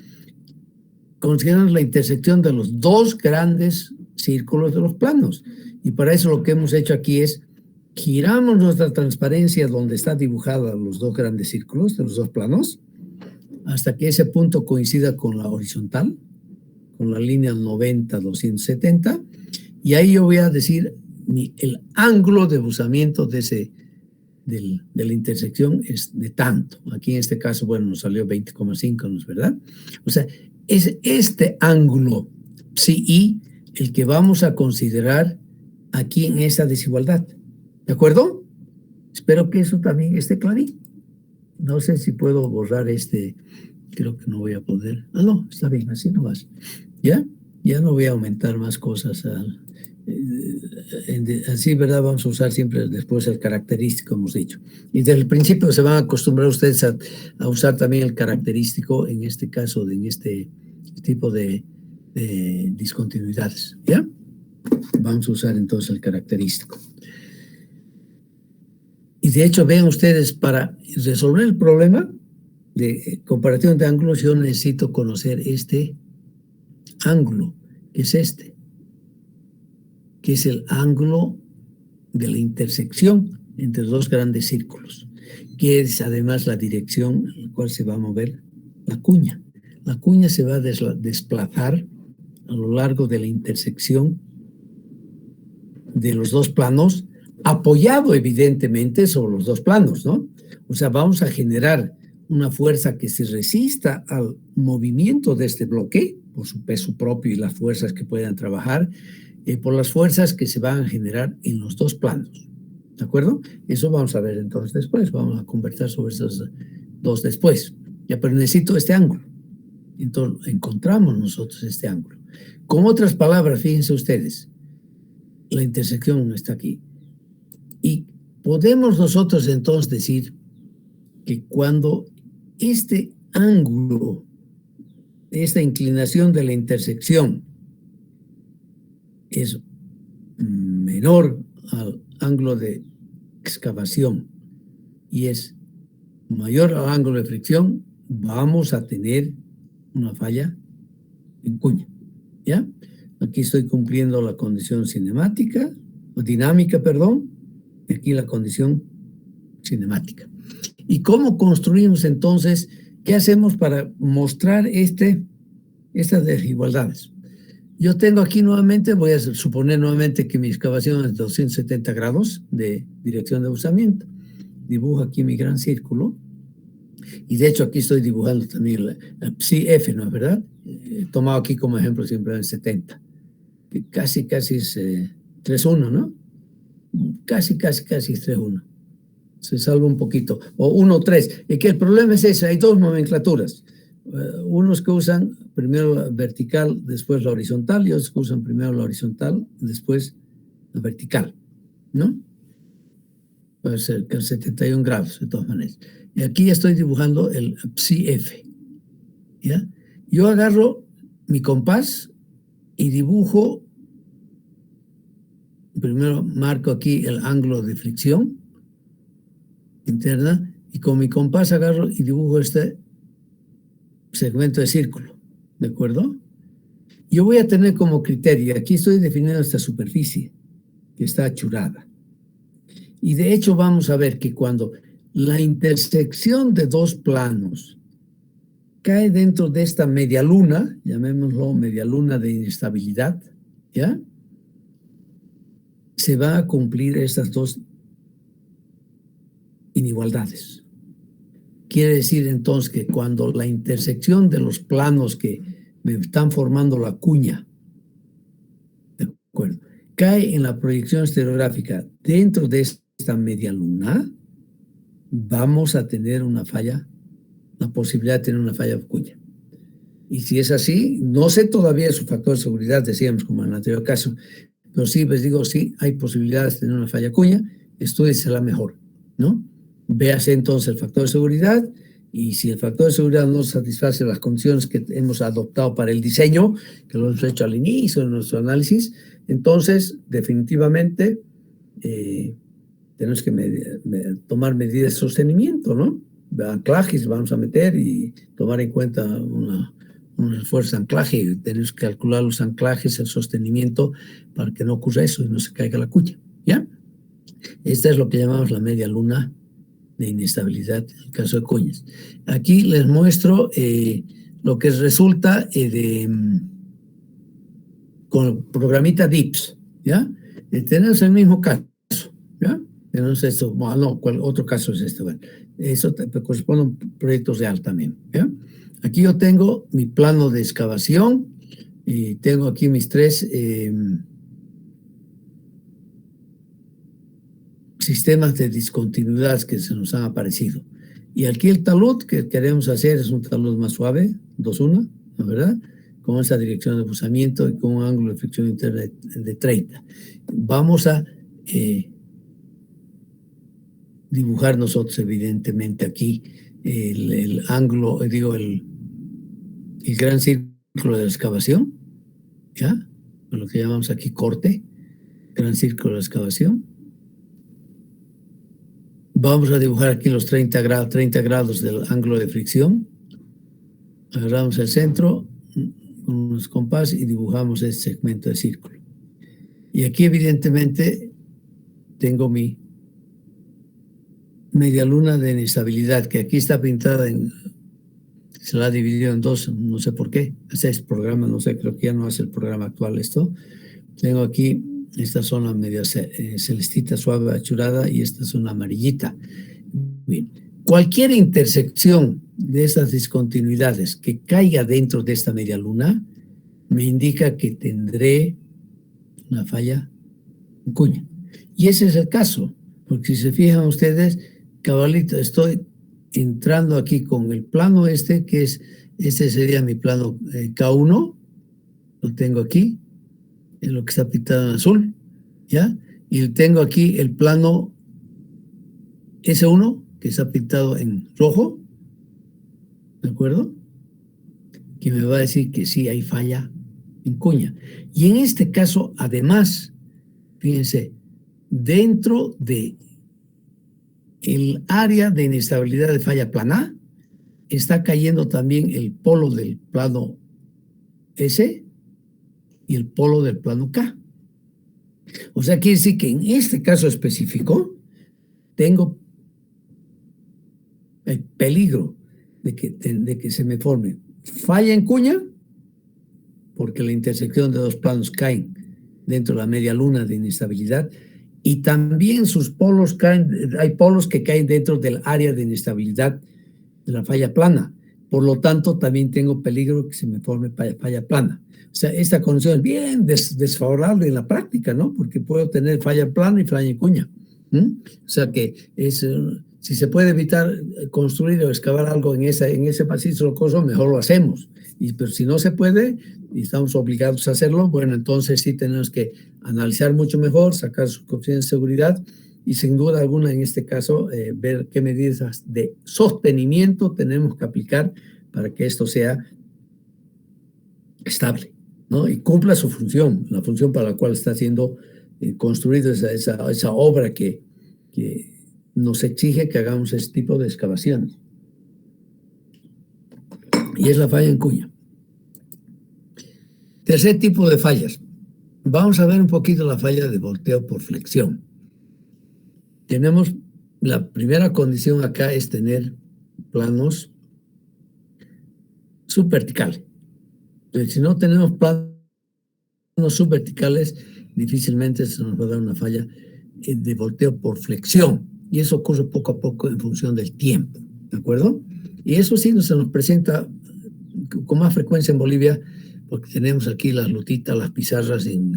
considerando la intersección de los dos grandes círculos de los planos. Y para eso lo que hemos hecho aquí es giramos nuestra transparencia donde está dibujada los dos grandes círculos de los dos planos hasta que ese punto coincida con la horizontal, con la línea 90-270, y ahí yo voy a decir el ángulo de buzamiento de la intersección es de tanto. Aquí en este caso, bueno, nos salió 20,5, ¿no es verdad? O sea, es este ángulo psi el que vamos a considerar aquí en esa desigualdad. ¿De acuerdo? Espero que eso también esté clarito. No sé si puedo borrar creo que no voy a poder. No, está bien, así nomás. ¿Ya? Ya no voy a aumentar más cosas. Así, ¿verdad? Vamos a usar siempre después el característico, hemos dicho. Y desde el principio se van a acostumbrar ustedes a usar también el característico, en este caso, en este tipo de discontinuidades. ¿Ya? Vamos a usar entonces el característico. Y de hecho, vean ustedes, para resolver el problema de comparación de ángulos, yo necesito conocer este ángulo, que es este, que es el ángulo de la intersección entre dos grandes círculos, que es además la dirección en la cual se va a mover la cuña. La cuña se va a desplazar a lo largo de la intersección de los dos planos, apoyado evidentemente sobre los dos planos, ¿no? O sea, vamos a generar una fuerza que se resista al movimiento de este bloque, por su peso propio y las fuerzas que puedan trabajar, por las fuerzas que se van a generar en los dos planos. ¿De acuerdo? Eso vamos a ver entonces después, vamos a conversar sobre esos dos después. Ya, pero necesito este ángulo. Entonces, encontramos nosotros este ángulo. Con otras palabras, fíjense ustedes, la intersección está aquí. Y podemos nosotros entonces decir que cuando este ángulo, esta inclinación de la intersección es menor al ángulo de excavación y es mayor al ángulo de fricción, vamos a tener una falla en cuña. ¿Ya? Aquí estoy cumpliendo la condición cinemática, o dinámica, perdón, y aquí la condición cinemática. ¿Y cómo construimos entonces? ¿Qué hacemos para mostrar estas desigualdades? Yo tengo aquí nuevamente, voy a suponer nuevamente que mi excavación es 270 grados de dirección de usamiento. Dibujo aquí mi gran círculo. Y de hecho aquí estoy dibujando también el psi F, ¿no es verdad? He tomado aquí como ejemplo siempre el 70. Que casi es 3-1, ¿no? Casi es 3-1. Se salva un poquito. O 1-3. Y que el problema es ese, hay dos nomenclaturas. Unos que usan primero la vertical, después la horizontal, y otros que usan primero la horizontal, después la vertical, ¿no? Puede ser que 71 grados, de todas maneras. Y aquí estoy dibujando el psi F, ¿ya? Yo agarro mi compás y dibujo, primero marco aquí el ángulo de fricción interna, y con mi compás agarro y dibujo este segmento de círculo, ¿de acuerdo? Yo voy a tener como criterio, aquí estoy definiendo esta superficie que está achurada. Y de hecho vamos a ver que cuando la intersección de dos planos cae dentro de esta media luna, llamémoslo media luna de inestabilidad, ¿ya? Se van a cumplir estas dos inigualdades. Quiere decir entonces que cuando la intersección de los planos que me están formando la cuña, ¿de acuerdo?, cae en la proyección estereográfica dentro de esta media luna, vamos a tener una falla, la posibilidad de tener una falla de cuña. Y si es así, no sé todavía su factor de seguridad, decíamos como en el anterior caso, pero sí, les digo, sí, hay posibilidades de tener una falla cuña, estúdiesela mejor, ¿no? Véase entonces el factor de seguridad, y si el factor de seguridad no satisface las condiciones que hemos adoptado para el diseño, que lo hemos hecho al inicio de nuestro análisis, entonces definitivamente tenemos que tomar medidas de sostenimiento, ¿no? Anclajes vamos a meter y tomar en cuenta un esfuerzo de anclaje. Tenemos que calcular los anclajes, el sostenimiento, para que no ocurra eso y no se caiga la cuña, ¿ya? Esta es lo que llamamos la media luna de inestabilidad en el caso de cuñas. Aquí les muestro lo que resulta con el programita DIPS, ¿ya? Tenemos el mismo caso, ¿ya? Tenemos esto, bueno, no, otro caso es este, bueno, eso corresponde a proyectos real también, ¿ya? Aquí yo tengo mi plano de excavación y tengo aquí mis tres sistemas de discontinuidad que se nos han aparecido. Y aquí el talud que queremos hacer es un talud más suave, 2-1, ¿no, verdad? con esa dirección de desplazamiento y con un ángulo de fricción interna de 30. Vamos a dibujar nosotros, evidentemente, aquí el ángulo, el gran círculo de la excavación, ¿ya? Lo que llamamos aquí corte, gran círculo de la excavación. Vamos a dibujar aquí los 30 grados del ángulo de fricción. Agarramos el centro con unos compás y dibujamos este segmento de círculo. Y aquí, evidentemente, tengo mi media luna de inestabilidad, que aquí está pintada se la ha dividido en dos, no sé por qué. Ese es programa, no sé, creo que ya no hace el programa actual esto. Tengo aquí esta zona media celestita, suave, achurada, y esta zona amarillita. Bien. Cualquier intersección de estas discontinuidades que caiga dentro de esta media luna me indica que tendré una falla en cuña. Y ese es el caso, porque si se fijan ustedes, cabalito, estoy entrando aquí con el plano que este sería mi plano K1, lo tengo aquí, es lo que está pintado en azul, ¿ya? Y tengo aquí el plano S1, que está pintado en rojo, ¿de acuerdo? Que me va a decir que sí hay falla en cuña. Y en este caso, además, fíjense, dentro de el área de inestabilidad de falla plana, está cayendo también el polo del plano S y el polo del plano K. O sea, quiere decir que en este caso específico tengo el peligro de que se me forme falla en cuña, porque la intersección de dos planos caen dentro de la media luna de inestabilidad, y también sus polos caen, hay polos que caen dentro del área de inestabilidad de la falla plana. Por lo tanto, también tengo peligro que se me forme falla plana. O sea, esta condición es bien desfavorable en la práctica, ¿no? Porque puedo tener falla plana y falla en cuña. O sea que si se puede evitar construir o excavar algo en ese macizo rocoso, mejor lo hacemos. Pero si no se puede y estamos obligados a hacerlo, bueno, entonces sí tenemos que analizar mucho mejor, sacar sus coeficientes de seguridad y sin duda alguna en este caso ver qué medidas de sostenimiento tenemos que aplicar para que esto sea estable, ¿no? Y cumpla su función, la función para la cual está siendo construida esa obra que nos exige que hagamos este tipo de excavaciones. Y es la falla en cuña. Tercer tipo de fallas. Vamos a ver un poquito la falla de volteo por flexión. Tenemos, la primera condición acá es tener planos subverticales. Entonces, si no tenemos planos subverticales, difícilmente se nos va a dar una falla de volteo por flexión. Y eso ocurre poco a poco en función del tiempo, ¿de acuerdo? Y eso sí se nos presenta con más frecuencia en Bolivia, porque tenemos aquí las lutitas, las pizarras en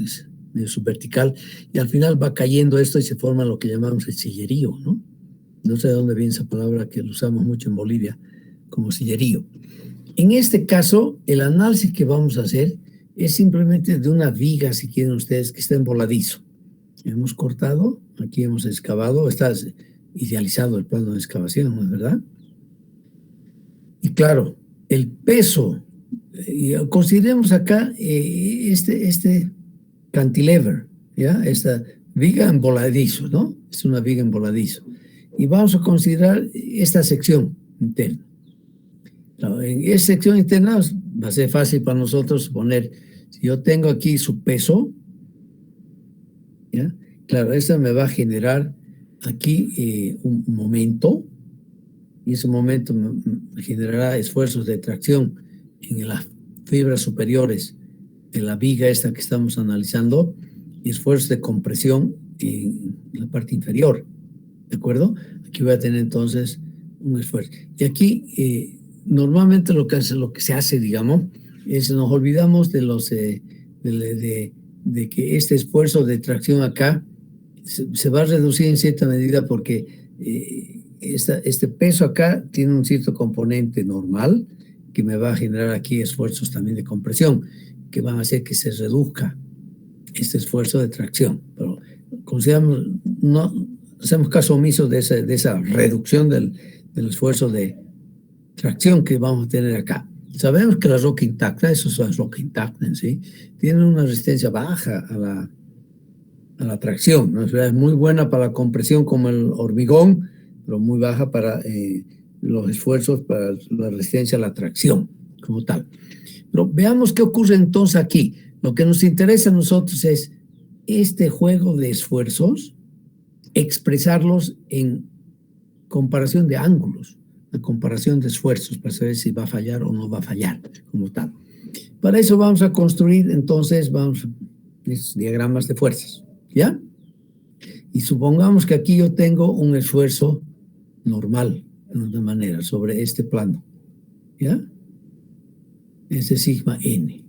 subvertical, y al final va cayendo esto y se forma lo que llamamos el sillerío, ¿no? No sé de dónde viene esa palabra que lo usamos mucho en Bolivia, como sillerío. En este caso, el análisis que vamos a hacer es simplemente de una viga, si quieren ustedes, que está en voladizo. Hemos cortado, aquí hemos excavado, está idealizado el plano de excavación, ¿no es verdad? Y claro, el peso, consideremos acá este cantilever, ¿ya? Esta viga en voladizo, ¿no? Es una viga en voladizo. Y vamos a considerar esta sección interna. Claro, en esta sección interna va a ser fácil para nosotros poner, si yo tengo aquí su peso, ¿ya? Claro, esto me va a generar aquí un momento, y ese momento me generará esfuerzos de tracción en las fibras superiores de la viga esta que estamos analizando y esfuerzos de compresión en la parte inferior, ¿de acuerdo? Aquí voy a tener entonces un esfuerzo. Y aquí normalmente lo que se hace, digamos, es nos olvidamos de que este esfuerzo de tracción acá se va a reducir en cierta medida porque este peso acá tiene un cierto componente normal que me va a generar aquí esfuerzos también de compresión, que van a hacer que se reduzca este esfuerzo de tracción. Pero consideramos, no hacemos caso omiso de esa reducción del esfuerzo de tracción que vamos a tener acá. Sabemos que la roca intacta, eso es la roca intacta en sí, tiene una resistencia baja a la tracción, ¿no? Es muy buena para la compresión como el hormigón, pero muy baja para los esfuerzos para la resistencia a la tracción como tal. Pero veamos qué ocurre entonces aquí. Lo que nos interesa a nosotros es este juego de esfuerzos, expresarlos en comparación de ángulos, la comparación de esfuerzos para saber si va a fallar o no va a fallar como tal. Para eso vamos a construir entonces esos diagramas de fuerzas, ¿ya? Y supongamos que aquí yo tengo un esfuerzo normal, de una manera, sobre este plano, ¿ya? Ese sigma n.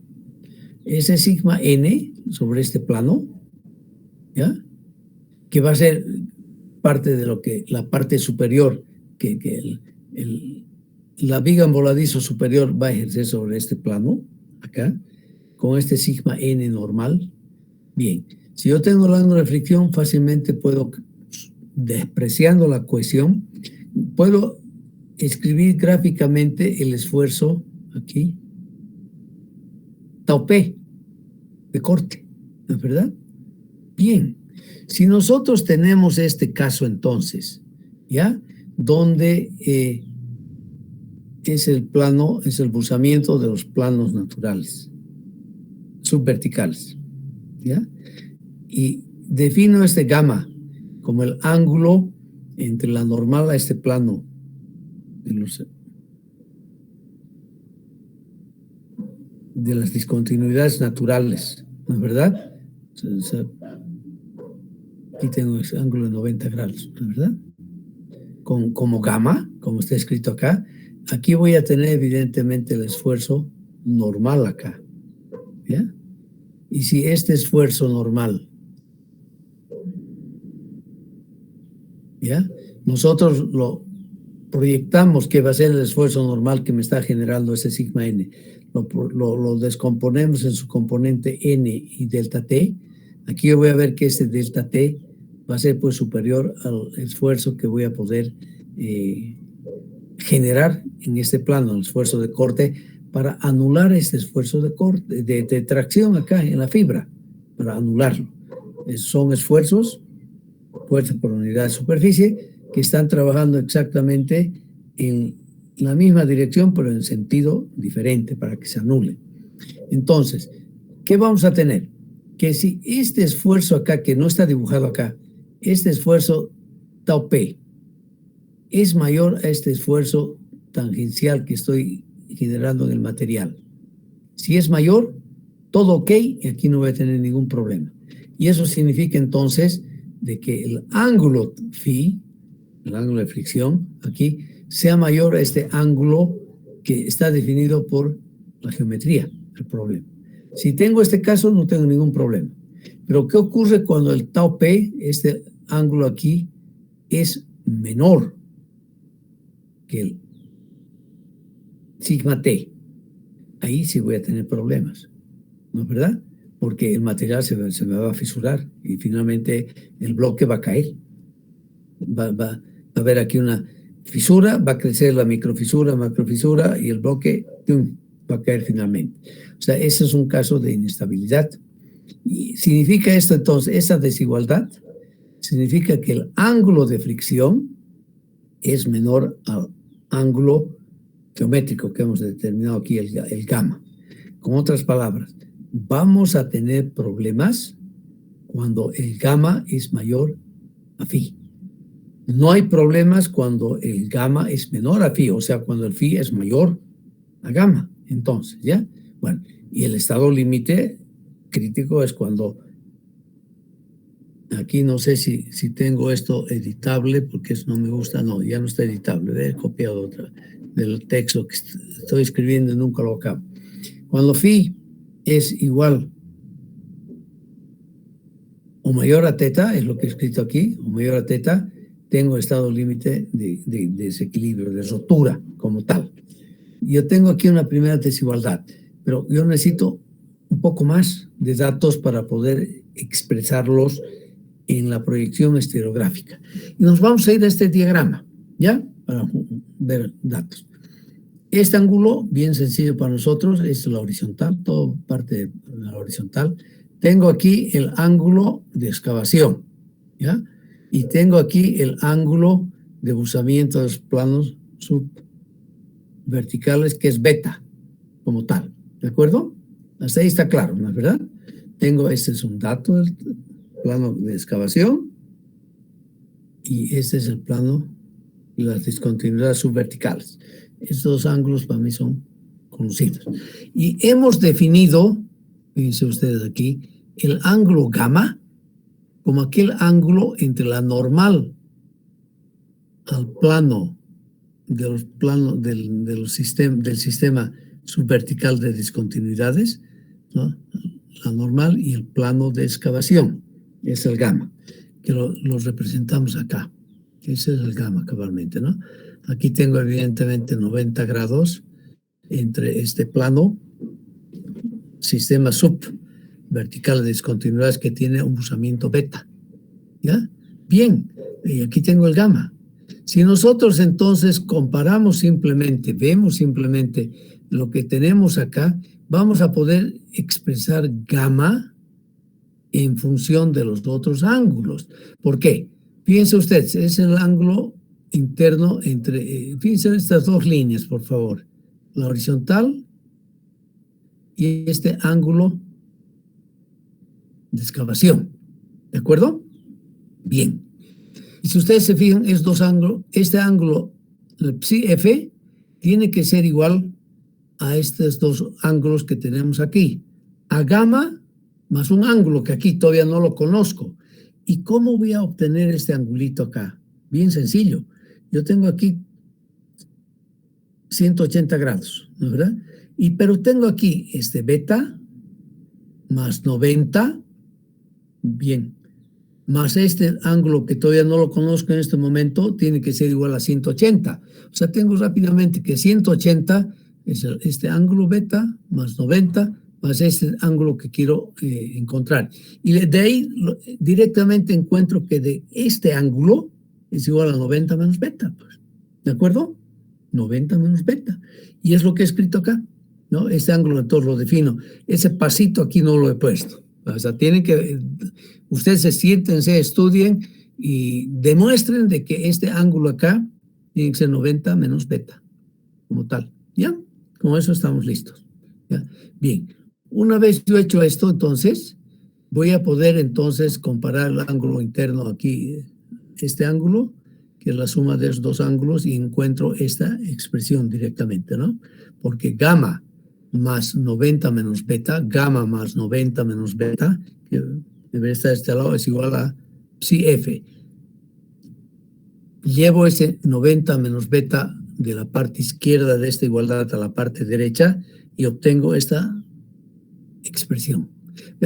Ese sigma n sobre este plano, ¿ya? Que va a ser parte de la parte superior que la viga en voladizo superior va a ejercer sobre este plano, acá, con este sigma n normal. Bien, si yo tengo el ángulo de fricción, fácilmente puedo, despreciando la cohesión, puedo escribir gráficamente el esfuerzo aquí, tau p, de corte, ¿no es verdad? Bien, si nosotros tenemos este caso entonces, ¿ya? Donde es el plano, es el buzamiento de los planos naturales, subverticales, ¿ya? Y defino este gamma como el ángulo entre la normal a este plano de las discontinuidades naturales, ¿no es verdad? Aquí tengo ese ángulo de 90 grados, ¿no es verdad? Como gamma, como está escrito acá, aquí voy a tener evidentemente el esfuerzo normal acá, ¿ya? Y si este esfuerzo normal, ¿ya? Nosotros lo proyectamos que va a ser el esfuerzo normal que me está generando ese sigma n, lo descomponemos en su componente n y delta t. Aquí yo voy a ver que este delta t va a ser pues superior al esfuerzo que voy a poder generar en este plano, el esfuerzo de corte, para anular este esfuerzo de corte, de tracción acá en la fibra, para anularlo. Son esfuerzos, fuerza por unidad de superficie, que están trabajando exactamente en la misma dirección, pero en sentido diferente, para que se anule. Entonces, ¿qué vamos a tener? Que si este esfuerzo acá, que no está dibujado acá, este esfuerzo tau p, es mayor a este esfuerzo tangencial que estoy generando en el material. Si es mayor, todo ok, y aquí no voy a tener ningún problema. Y eso significa entonces de que el ángulo phi, el ángulo de fricción, aquí, sea mayor a este ángulo que está definido por la geometría, el problema. Si tengo este caso, no tengo ningún problema. Pero ¿qué ocurre cuando el tau p, este ángulo aquí, es menor que el sigma t? Ahí sí voy a tener problemas, ¿no es verdad? Porque el material se me va a fisurar y finalmente el bloque va a caer. Va a haber aquí una fisura, va a crecer la microfisura, macrofisura y el bloque ¡tum!, va a caer finalmente. O sea, ese es un caso de inestabilidad. Y significa esto entonces, esa desigualdad, significa que el ángulo de fricción es menor al ángulo geométrico que hemos determinado aquí, el gamma. Con otras palabras, vamos a tener problemas cuando el gamma es mayor a phi. No hay problemas cuando el gamma es menor a phi, o sea, cuando el phi es mayor a gamma. Entonces, ¿ya? Bueno, y el estado límite crítico es cuando, aquí no sé si tengo esto editable, porque eso no me gusta, no, ya no está editable, he copiado otra del texto que estoy escribiendo y nunca lo acabo. Cuando phi es igual o mayor a teta, es lo que he escrito aquí, o mayor a teta, tengo estado límite de desequilibrio, de rotura como tal. yo tengo aquí una primera desigualdad, pero yo necesito un poco más de datos para poder expresarlos en la proyección estereográfica. Y nos vamos a ir a este diagrama, ¿ya? Para ver datos. Este ángulo, bien sencillo para nosotros, es la horizontal, todo parte de la horizontal. Tengo aquí el ángulo de excavación, ¿ya? Y tengo aquí el ángulo de buzamiento de los planos subverticales, que es beta, como tal, ¿de acuerdo? Hasta ahí está claro, ¿no es verdad? Tengo, este es un dato del plano de excavación y este es el plano de las discontinuidades subverticales. Estos dos ángulos para mí son conocidos. Y hemos definido, fíjense ustedes aquí, el ángulo gamma como aquel ángulo entre la normal al plano de los planos del sistema subvertical de discontinuidades, ¿no? La normal y el plano de excavación, es el gamma, que lo representamos acá. Ese es el gamma cabalmente, ¿no? Aquí tengo evidentemente 90 grados entre este plano, sistema subvertical de discontinuidades que tiene un buzamiento beta, ¿ya? Bien, y aquí tengo el gamma. Si nosotros entonces comparamos simplemente, vemos simplemente lo que tenemos acá, vamos a poder expresar gamma en función de los otros ángulos. ¿Por qué? Fíjense ustedes, es el ángulo interno entre, fíjense en estas dos líneas, por favor, la horizontal y este ángulo de excavación, ¿de acuerdo? Bien. Y si ustedes se fijan, es dos ángulos, este ángulo, el psi f, tiene que ser igual a estos dos ángulos que tenemos aquí, a gamma más un ángulo que aquí todavía no lo conozco. ¿Y cómo voy a obtener este angulito acá? Bien sencillo. Yo tengo aquí 180 grados, ¿no es verdad? Pero tengo aquí este beta más 90, bien, más este ángulo que todavía no lo conozco en este momento, tiene que ser igual a 180. O sea, tengo rápidamente que 180 es este ángulo beta más 90 más este ángulo que quiero encontrar. Y de ahí directamente encuentro que de este ángulo es igual a 90 menos beta. Pues, ¿de acuerdo? 90 menos beta. Y es lo que he escrito acá, ¿no? Este ángulo entonces lo defino. Ese pasito aquí no lo he puesto. O sea, tienen que, ustedes siéntense, estudien y demuestren de que este ángulo acá tiene que ser 90 menos beta, como tal. ¿Ya? Con eso estamos listos. ¿Ya? Bien. Una vez yo he hecho esto, entonces, voy a poder entonces comparar el ángulo interno aquí, este ángulo, que es la suma de esos dos ángulos, y encuentro esta expresión directamente, ¿no? Porque gamma más 90 menos beta, gamma más 90 menos beta, que debería estar de este lado, es igual a psi f. Llevo ese 90 menos beta de la parte izquierda de esta igualdad a la parte derecha y obtengo esta expresión.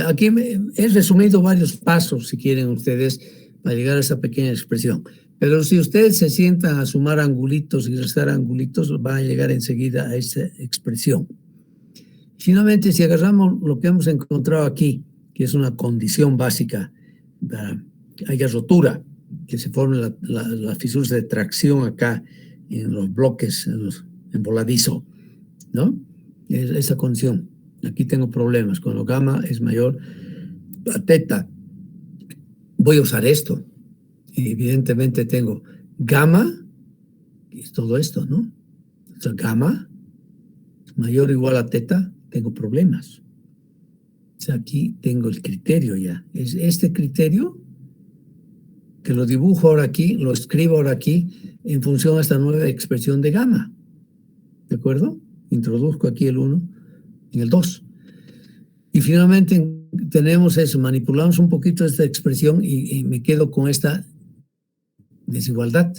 Aquí he resumido varios pasos, si quieren ustedes, para llegar a esa pequeña expresión. Pero si ustedes se sientan a sumar angulitos y restar angulitos, van a llegar enseguida a esa expresión. Finalmente, si agarramos lo que hemos encontrado aquí, que es una condición básica para que haya rotura, que se formen las fisuras de tracción acá en los bloques, en voladizo, ¿no? Esa condición. Aquí tengo problemas. Cuando gamma es mayor a teta, voy a usar esto. Y evidentemente tengo gamma, que es todo esto, ¿no? O sea, gamma mayor o igual a teta, tengo problemas. O sea, aquí tengo el criterio ya. Es este criterio que lo dibujo ahora aquí, lo escribo ahora aquí en función a esta nueva expresión de gamma. ¿De acuerdo? Introduzco aquí el 1 en el 2. Y finalmente tenemos eso, manipulamos un poquito esta expresión y me quedo con esta desigualdad.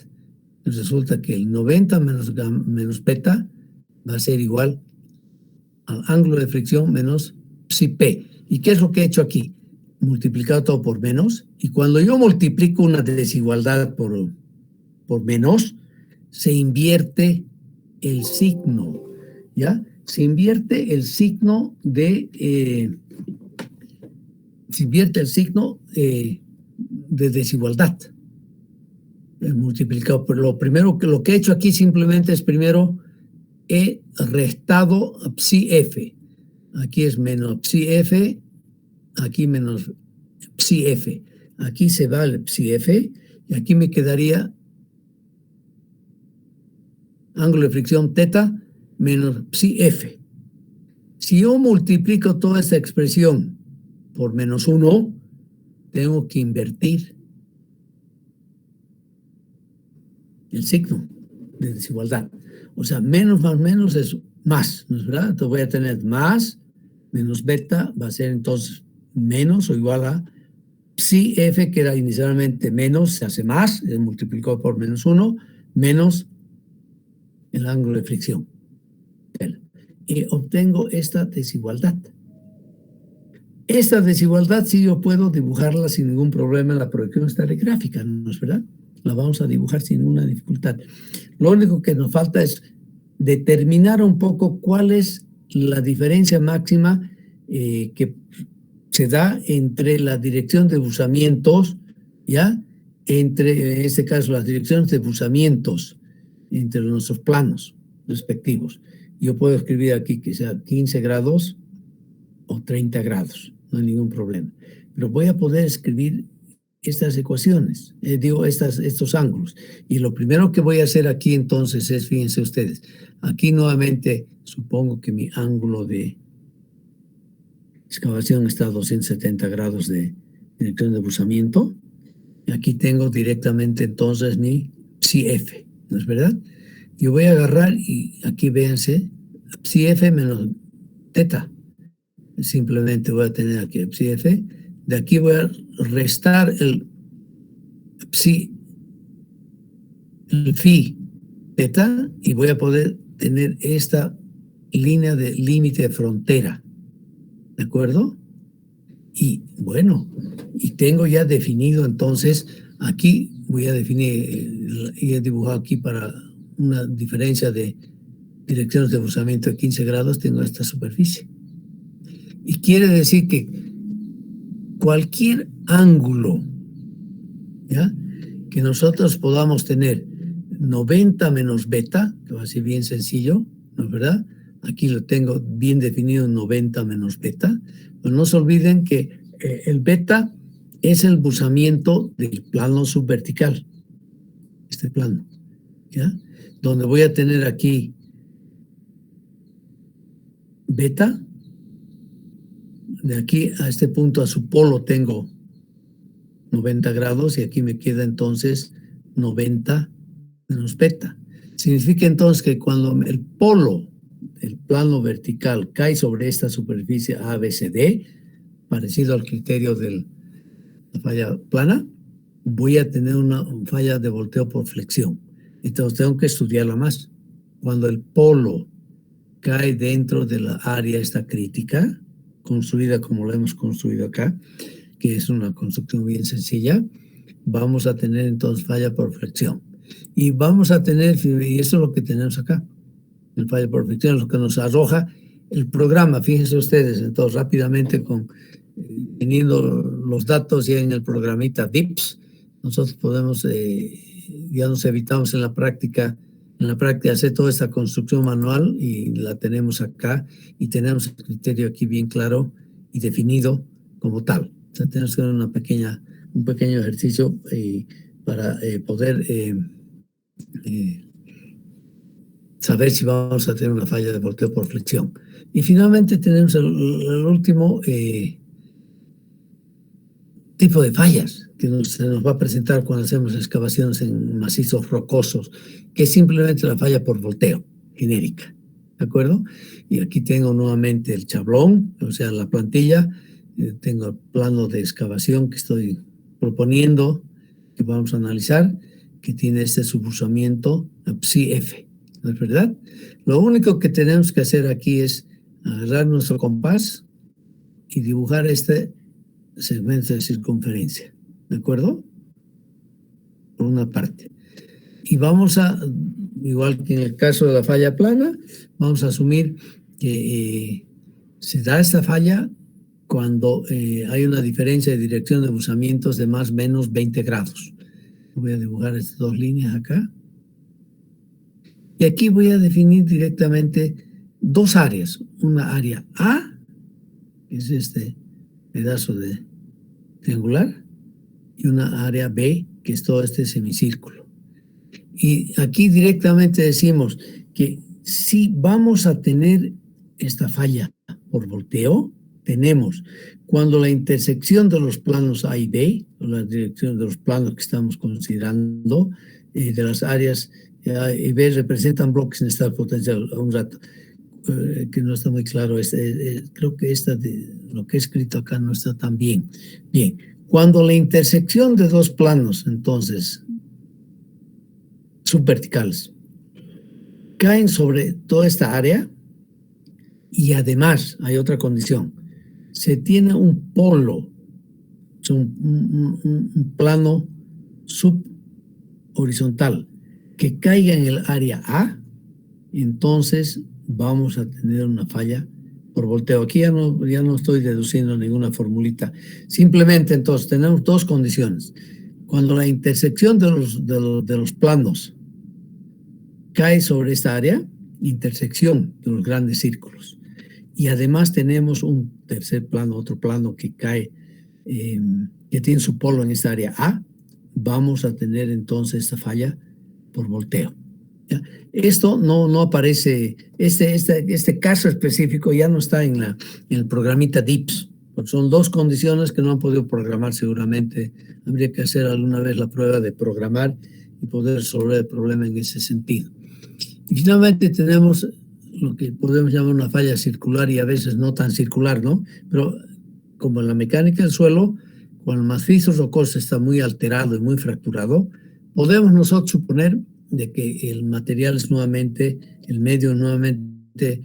Resulta que el 90 menos beta va a ser igual al ángulo de fricción menos psi p. ¿Y qué es lo que he hecho aquí? Multiplicado todo por menos. Y cuando yo multiplico una desigualdad por menos, se invierte el signo. ¿ya? Se invierte el signo de desigualdad multiplicado. Pero lo que he hecho aquí simplemente es primero he restado psi f. Aquí es menos psi f, aquí menos psi f. Aquí se va el psi f y aquí me quedaría ángulo de fricción teta menos psi f. Si yo multiplico toda esta expresión por menos 1, tengo que invertir el signo de desigualdad. O sea, menos más menos es más, ¿no es verdad? Entonces voy a tener más menos beta, va a ser entonces menos o igual a psi f, que era inicialmente menos, se hace más, se multiplicó por menos 1, menos el ángulo de fricción. Y obtengo esta desigualdad. Esta desigualdad sí yo puedo dibujarla sin ningún problema en la proyección estereográfica, ¿no es verdad? La vamos a dibujar sin ninguna dificultad. Lo único que nos falta es determinar un poco cuál es la diferencia máxima que se da entre la dirección de buzamientos, ¿ya? Entre, en este caso, las direcciones de buzamientos entre nuestros planos respectivos. Yo puedo escribir aquí que sea 15 grados o 30 grados, no hay ningún problema. Pero voy a poder escribir estas ecuaciones, estos ángulos. Y lo primero que voy a hacer aquí entonces es, fíjense ustedes, aquí nuevamente supongo que mi ángulo de excavación está a 270 grados de dirección de buzamiento. Aquí tengo directamente entonces mi psi f, ¿no es verdad? Yo voy a agarrar y aquí véanse, psi f menos teta. Simplemente voy a tener aquí el psi f. De aquí voy a restar el phi teta y voy a poder tener esta línea de límite de frontera. ¿De acuerdo? Y bueno, y tengo ya definido entonces, aquí voy a definir, y he dibujado aquí para una diferencia de direcciones de buzamiento de 15 grados, tengo esta superficie. Y quiere decir que cualquier ángulo, ¿ya?, que nosotros podamos tener 90 menos beta, que va a ser bien sencillo, ¿no es verdad? Aquí lo tengo bien definido, 90 menos beta. Pero no se olviden que el beta es el buzamiento del plano subvertical, este plano, ¿ya? Donde voy a tener aquí beta, de aquí a este punto a su polo tengo 90 grados y aquí me queda entonces 90 menos beta. Significa entonces que cuando el polo, el plano vertical, cae sobre esta superficie ABCD, parecido al criterio de la falla plana, voy a tener una falla de volteo por flexión. Entonces tengo que estudiarla más. Cuando el polo cae dentro de la área esta crítica, construida como lo hemos construido acá, que es una construcción bien sencilla, vamos a tener entonces falla por flexión. Y vamos a tener, y eso es lo que tenemos acá, el falla por flexión, es lo que nos arroja el programa. Fíjense ustedes, entonces rápidamente teniendo los datos ya en el programita DIPS, nosotros podemos, ya nos evitamos en la práctica hacer toda esta construcción manual y la tenemos acá y tenemos el criterio aquí bien claro y definido como tal. O sea, tenemos que hacer un pequeño ejercicio para poder saber si vamos a tener una falla de volteo por flexión. Y finalmente tenemos el último tipo de fallas que se nos va a presentar cuando hacemos excavaciones en macizos rocosos, que es simplemente la falla por volteo genérica, ¿de acuerdo? Y aquí tengo nuevamente el chablón, o sea, la plantilla, tengo el plano de excavación que estoy proponiendo, que vamos a analizar, que tiene este subusamiento psi f, ¿no es verdad? Lo único que tenemos que hacer aquí es agarrar nuestro compás y dibujar este segmento de circunferencia, ¿de acuerdo? Por una parte. Y vamos a igual que en el caso de la falla plana, vamos a asumir que se da esta falla cuando hay una diferencia de dirección de buzamientos de más o menos 20 grados. Voy a dibujar estas dos líneas acá. Y aquí voy a definir directamente dos áreas. Una área A, que es este pedazo de triangular, y una área B, que es todo este semicírculo. Y aquí directamente decimos que si vamos a tener esta falla por volteo, tenemos cuando la intersección de los planos A y B, o la dirección de los planos que estamos considerando, de las áreas A y B representan bloques en estado potencial. Un rato, que no está muy claro. Creo que lo que he escrito acá no está tan bien. Bien, cuando la intersección de dos planos, entonces, subverticales, caen sobre toda esta área, y además hay otra condición. Se tiene un polo, un plano subhorizontal que caiga en el área A, entonces vamos a tener una falla por volteo. Aquí ya no estoy deduciendo ninguna formulita. Simplemente entonces tenemos dos condiciones. Cuando la intersección de los planos cae sobre esta área, intersección de los grandes círculos. Y además tenemos un tercer plano, otro plano que cae, que tiene su polo en esta área A, vamos a tener entonces esta falla por volteo. ¿Ya? Esto no aparece, este caso específico ya no está en el programita DIPS, porque son dos condiciones que no han podido programar seguramente. Habría que hacer alguna vez la prueba de programar y poder resolver el problema en ese sentido. Y finalmente tenemos lo que podemos llamar una falla circular y a veces no tan circular, ¿no? Pero como en la mecánica del suelo, cuando el macizo rocoso está muy alterado y muy fracturado, podemos nosotros suponer de que el material es nuevamente, el medio nuevamente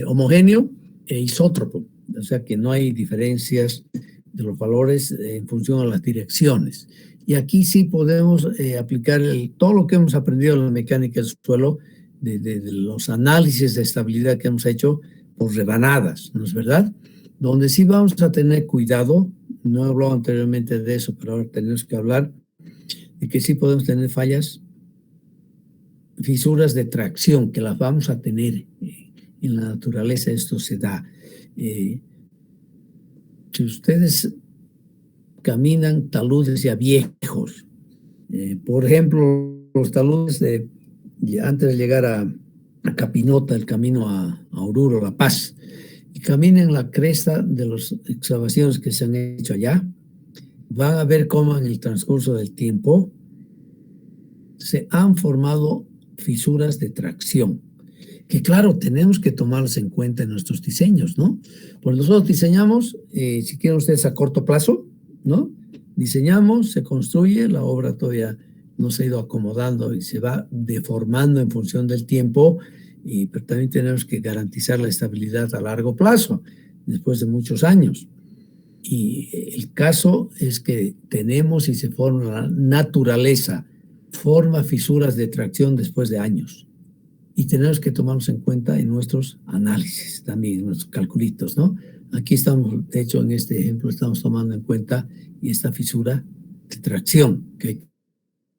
homogéneo e isótropo, o sea que no hay diferencias de los valores en función de las direcciones. Y aquí sí podemos aplicar todo lo que hemos aprendido en la mecánica del suelo, de los análisis de estabilidad que hemos hecho por rebanadas, ¿no es verdad? Donde sí vamos a tener cuidado, no he hablado anteriormente de eso, pero ahora tenemos que hablar de que sí podemos tener fallas, fisuras de tracción, que las vamos a tener en la naturaleza. Esto se da. Si ustedes caminan taludes ya viejos, por ejemplo, los taludes antes de llegar a Capinota, el camino a Oruro, La Paz, y caminen la cresta de las excavaciones que se han hecho allá, van a ver cómo en el transcurso del tiempo se han formado fisuras de tracción, que claro, tenemos que tomarlas en cuenta en nuestros diseños, ¿no? Pues nosotros diseñamos, si quieren ustedes a corto plazo, ¿no? Diseñamos, se construye, la obra todavía no se ha ido acomodando y se va deformando en función del tiempo, pero también tenemos que garantizar la estabilidad a largo plazo, después de muchos años. Y el caso es que tenemos y se forma la naturaleza, forma fisuras de tracción después de años. Y tenemos que tomarlos en cuenta en nuestros análisis también, en nuestros calculitos, ¿no? Aquí estamos, de hecho, en este ejemplo estamos tomando en cuenta esta fisura de tracción, que hay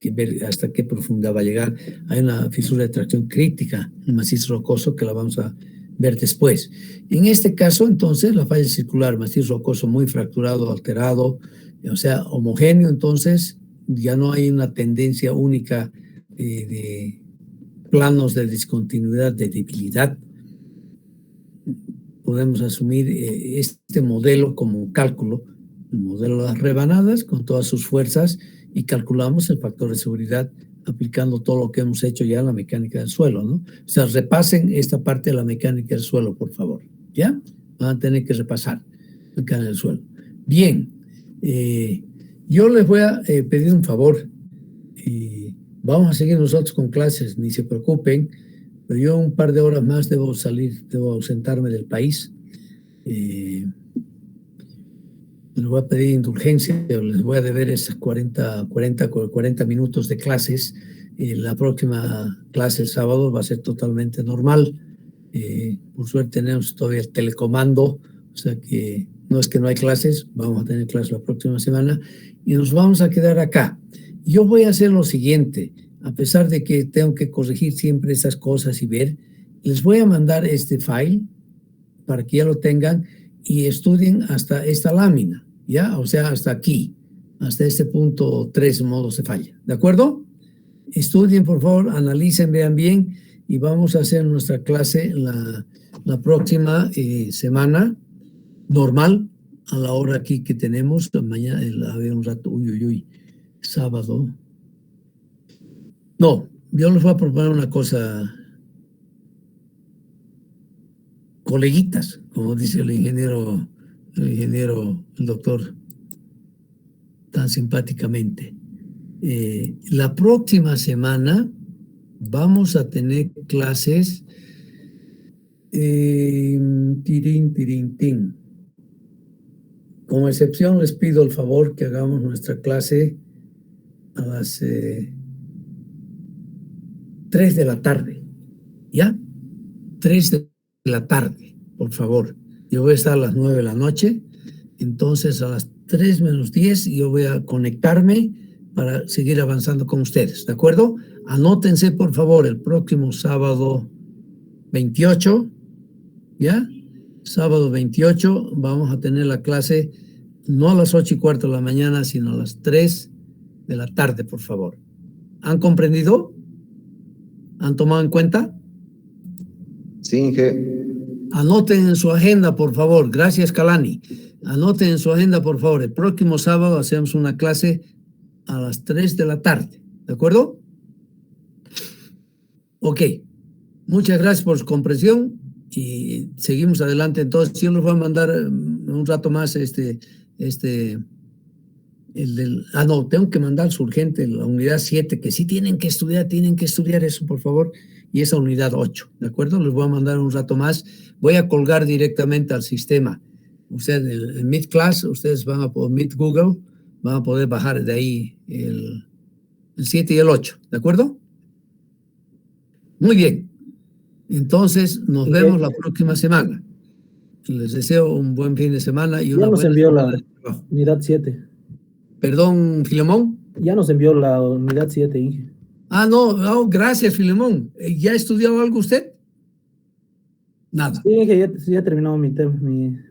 que ver hasta qué profundidad va a llegar. Hay una fisura de tracción crítica en el macizo rocoso que la vamos a ver después. En este caso, entonces, la falla circular, macizo rocoso muy fracturado, alterado, o sea, homogéneo, entonces ya no hay una tendencia única de planos de discontinuidad, de debilidad. Podemos asumir este modelo como cálculo, el modelo de las rebanadas con todas sus fuerzas, y calculamos el factor de seguridad aplicando todo lo que hemos hecho ya en la mecánica del suelo, ¿no? O sea, repasen esta parte de la mecánica del suelo, por favor, ¿ya? Van a tener que repasar la mecánica del suelo. Bien, yo les voy a pedir un favor. Vamos a seguir nosotros con clases, ni se preocupen, pero yo un par de horas más debo ausentarme del país. Les voy a pedir indulgencia, les voy a deber esas 40 minutos de clases La próxima clase el sábado va a ser totalmente normal. Por suerte tenemos todavía el telecomando, o sea que no es que no hay clases, vamos a tener clases la próxima semana y nos vamos a quedar acá. Yo voy a hacer lo siguiente, a pesar de que tengo que corregir siempre esas cosas y ver, les voy a mandar este file para que ya lo tengan y estudien hasta esta lámina, ¿ya? O sea, hasta aquí, hasta este punto 3 modo se falla, ¿de acuerdo? Estudien, por favor, analicen, vean bien y vamos a hacer nuestra clase la próxima semana, normal, a la hora aquí que tenemos, mañana, a ver un rato, sábado. No, yo les voy a proponer una cosa, coleguitas, como dice el doctor, tan simpáticamente. La próxima semana vamos a tener clases Como excepción les pido el favor que hagamos nuestra clase a las 3 de la tarde, ¿ya? 3 de la tarde, por favor. Yo voy a estar a las 9 de la noche, entonces a las 3 menos 10 yo voy a conectarme para seguir avanzando con ustedes, ¿de acuerdo? Anótense, por favor, el próximo sábado 28, ¿ya? Sábado 28 vamos a tener la clase no a las 8:15 de la mañana, sino a las 3 de la tarde, por favor. ¿Han comprendido? ¿Han tomado en cuenta? Sí, Inge. Anoten en su agenda, por favor. Gracias, Kalani. Anoten en su agenda, por favor. El próximo sábado hacemos una clase a las 3 de la tarde. ¿De acuerdo? Ok. Muchas gracias por su comprensión y seguimos adelante. Entonces, yo les voy a mandar un rato más no, tengo que mandar su urgente la unidad 7, que sí tienen que estudiar eso, por favor, y esa unidad 8, ¿de acuerdo? Les voy a mandar un rato más. Voy a colgar directamente al sistema. Ustedes, en Meet Class, ustedes van a poder, Meet Google, van a poder bajar de ahí el 7 y el 8, ¿de acuerdo? Muy bien. Entonces, nos vemos la próxima semana. Les deseo un buen fin de semana y una ya nos buena envió semana la de trabajo. unidad 7. Perdón, Filemón. Ya nos envió la unidad 7, Inge. No, gracias, Filemón. ¿Ya ha estudiado algo usted? Nada. Sí, Inge, ya he terminado mis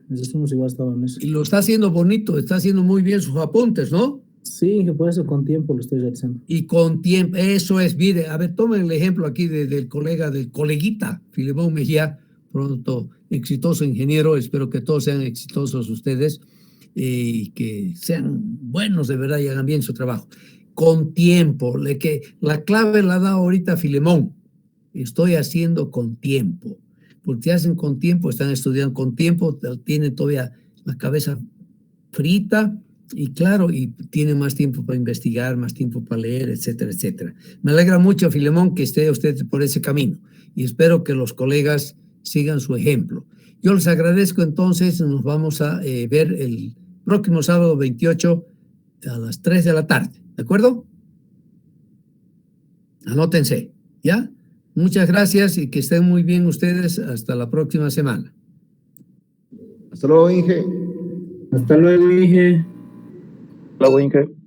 resumos, igual estaba en eso. Y lo está haciendo bonito, está haciendo muy bien sus apuntes, ¿no? Sí, Inge, por eso con tiempo lo estoy realizando. Y con tiempo, eso es, mire, a ver, tomen el ejemplo aquí del coleguita, Filemón Mejía, pronto exitoso ingeniero, espero que todos sean exitosos ustedes y que sean buenos de verdad y hagan bien su trabajo. Con tiempo, la clave la da ahorita Filemón, estoy haciendo con tiempo, porque hacen con tiempo, están estudiando con tiempo, tienen todavía la cabeza frita, y claro, y tiene más tiempo para investigar, más tiempo para leer, etcétera, etcétera. Me alegra mucho, Filemón, que esté usted por ese camino y espero que los colegas sigan su ejemplo. Yo les agradezco entonces, nos vamos a ver el próximo sábado 28 a las 3 de la tarde, ¿de acuerdo? Anótense, ¿ya? Muchas gracias y que estén muy bien ustedes hasta la próxima semana. Hasta luego, Inge. Hasta luego, Inge. Hasta luego, Inge.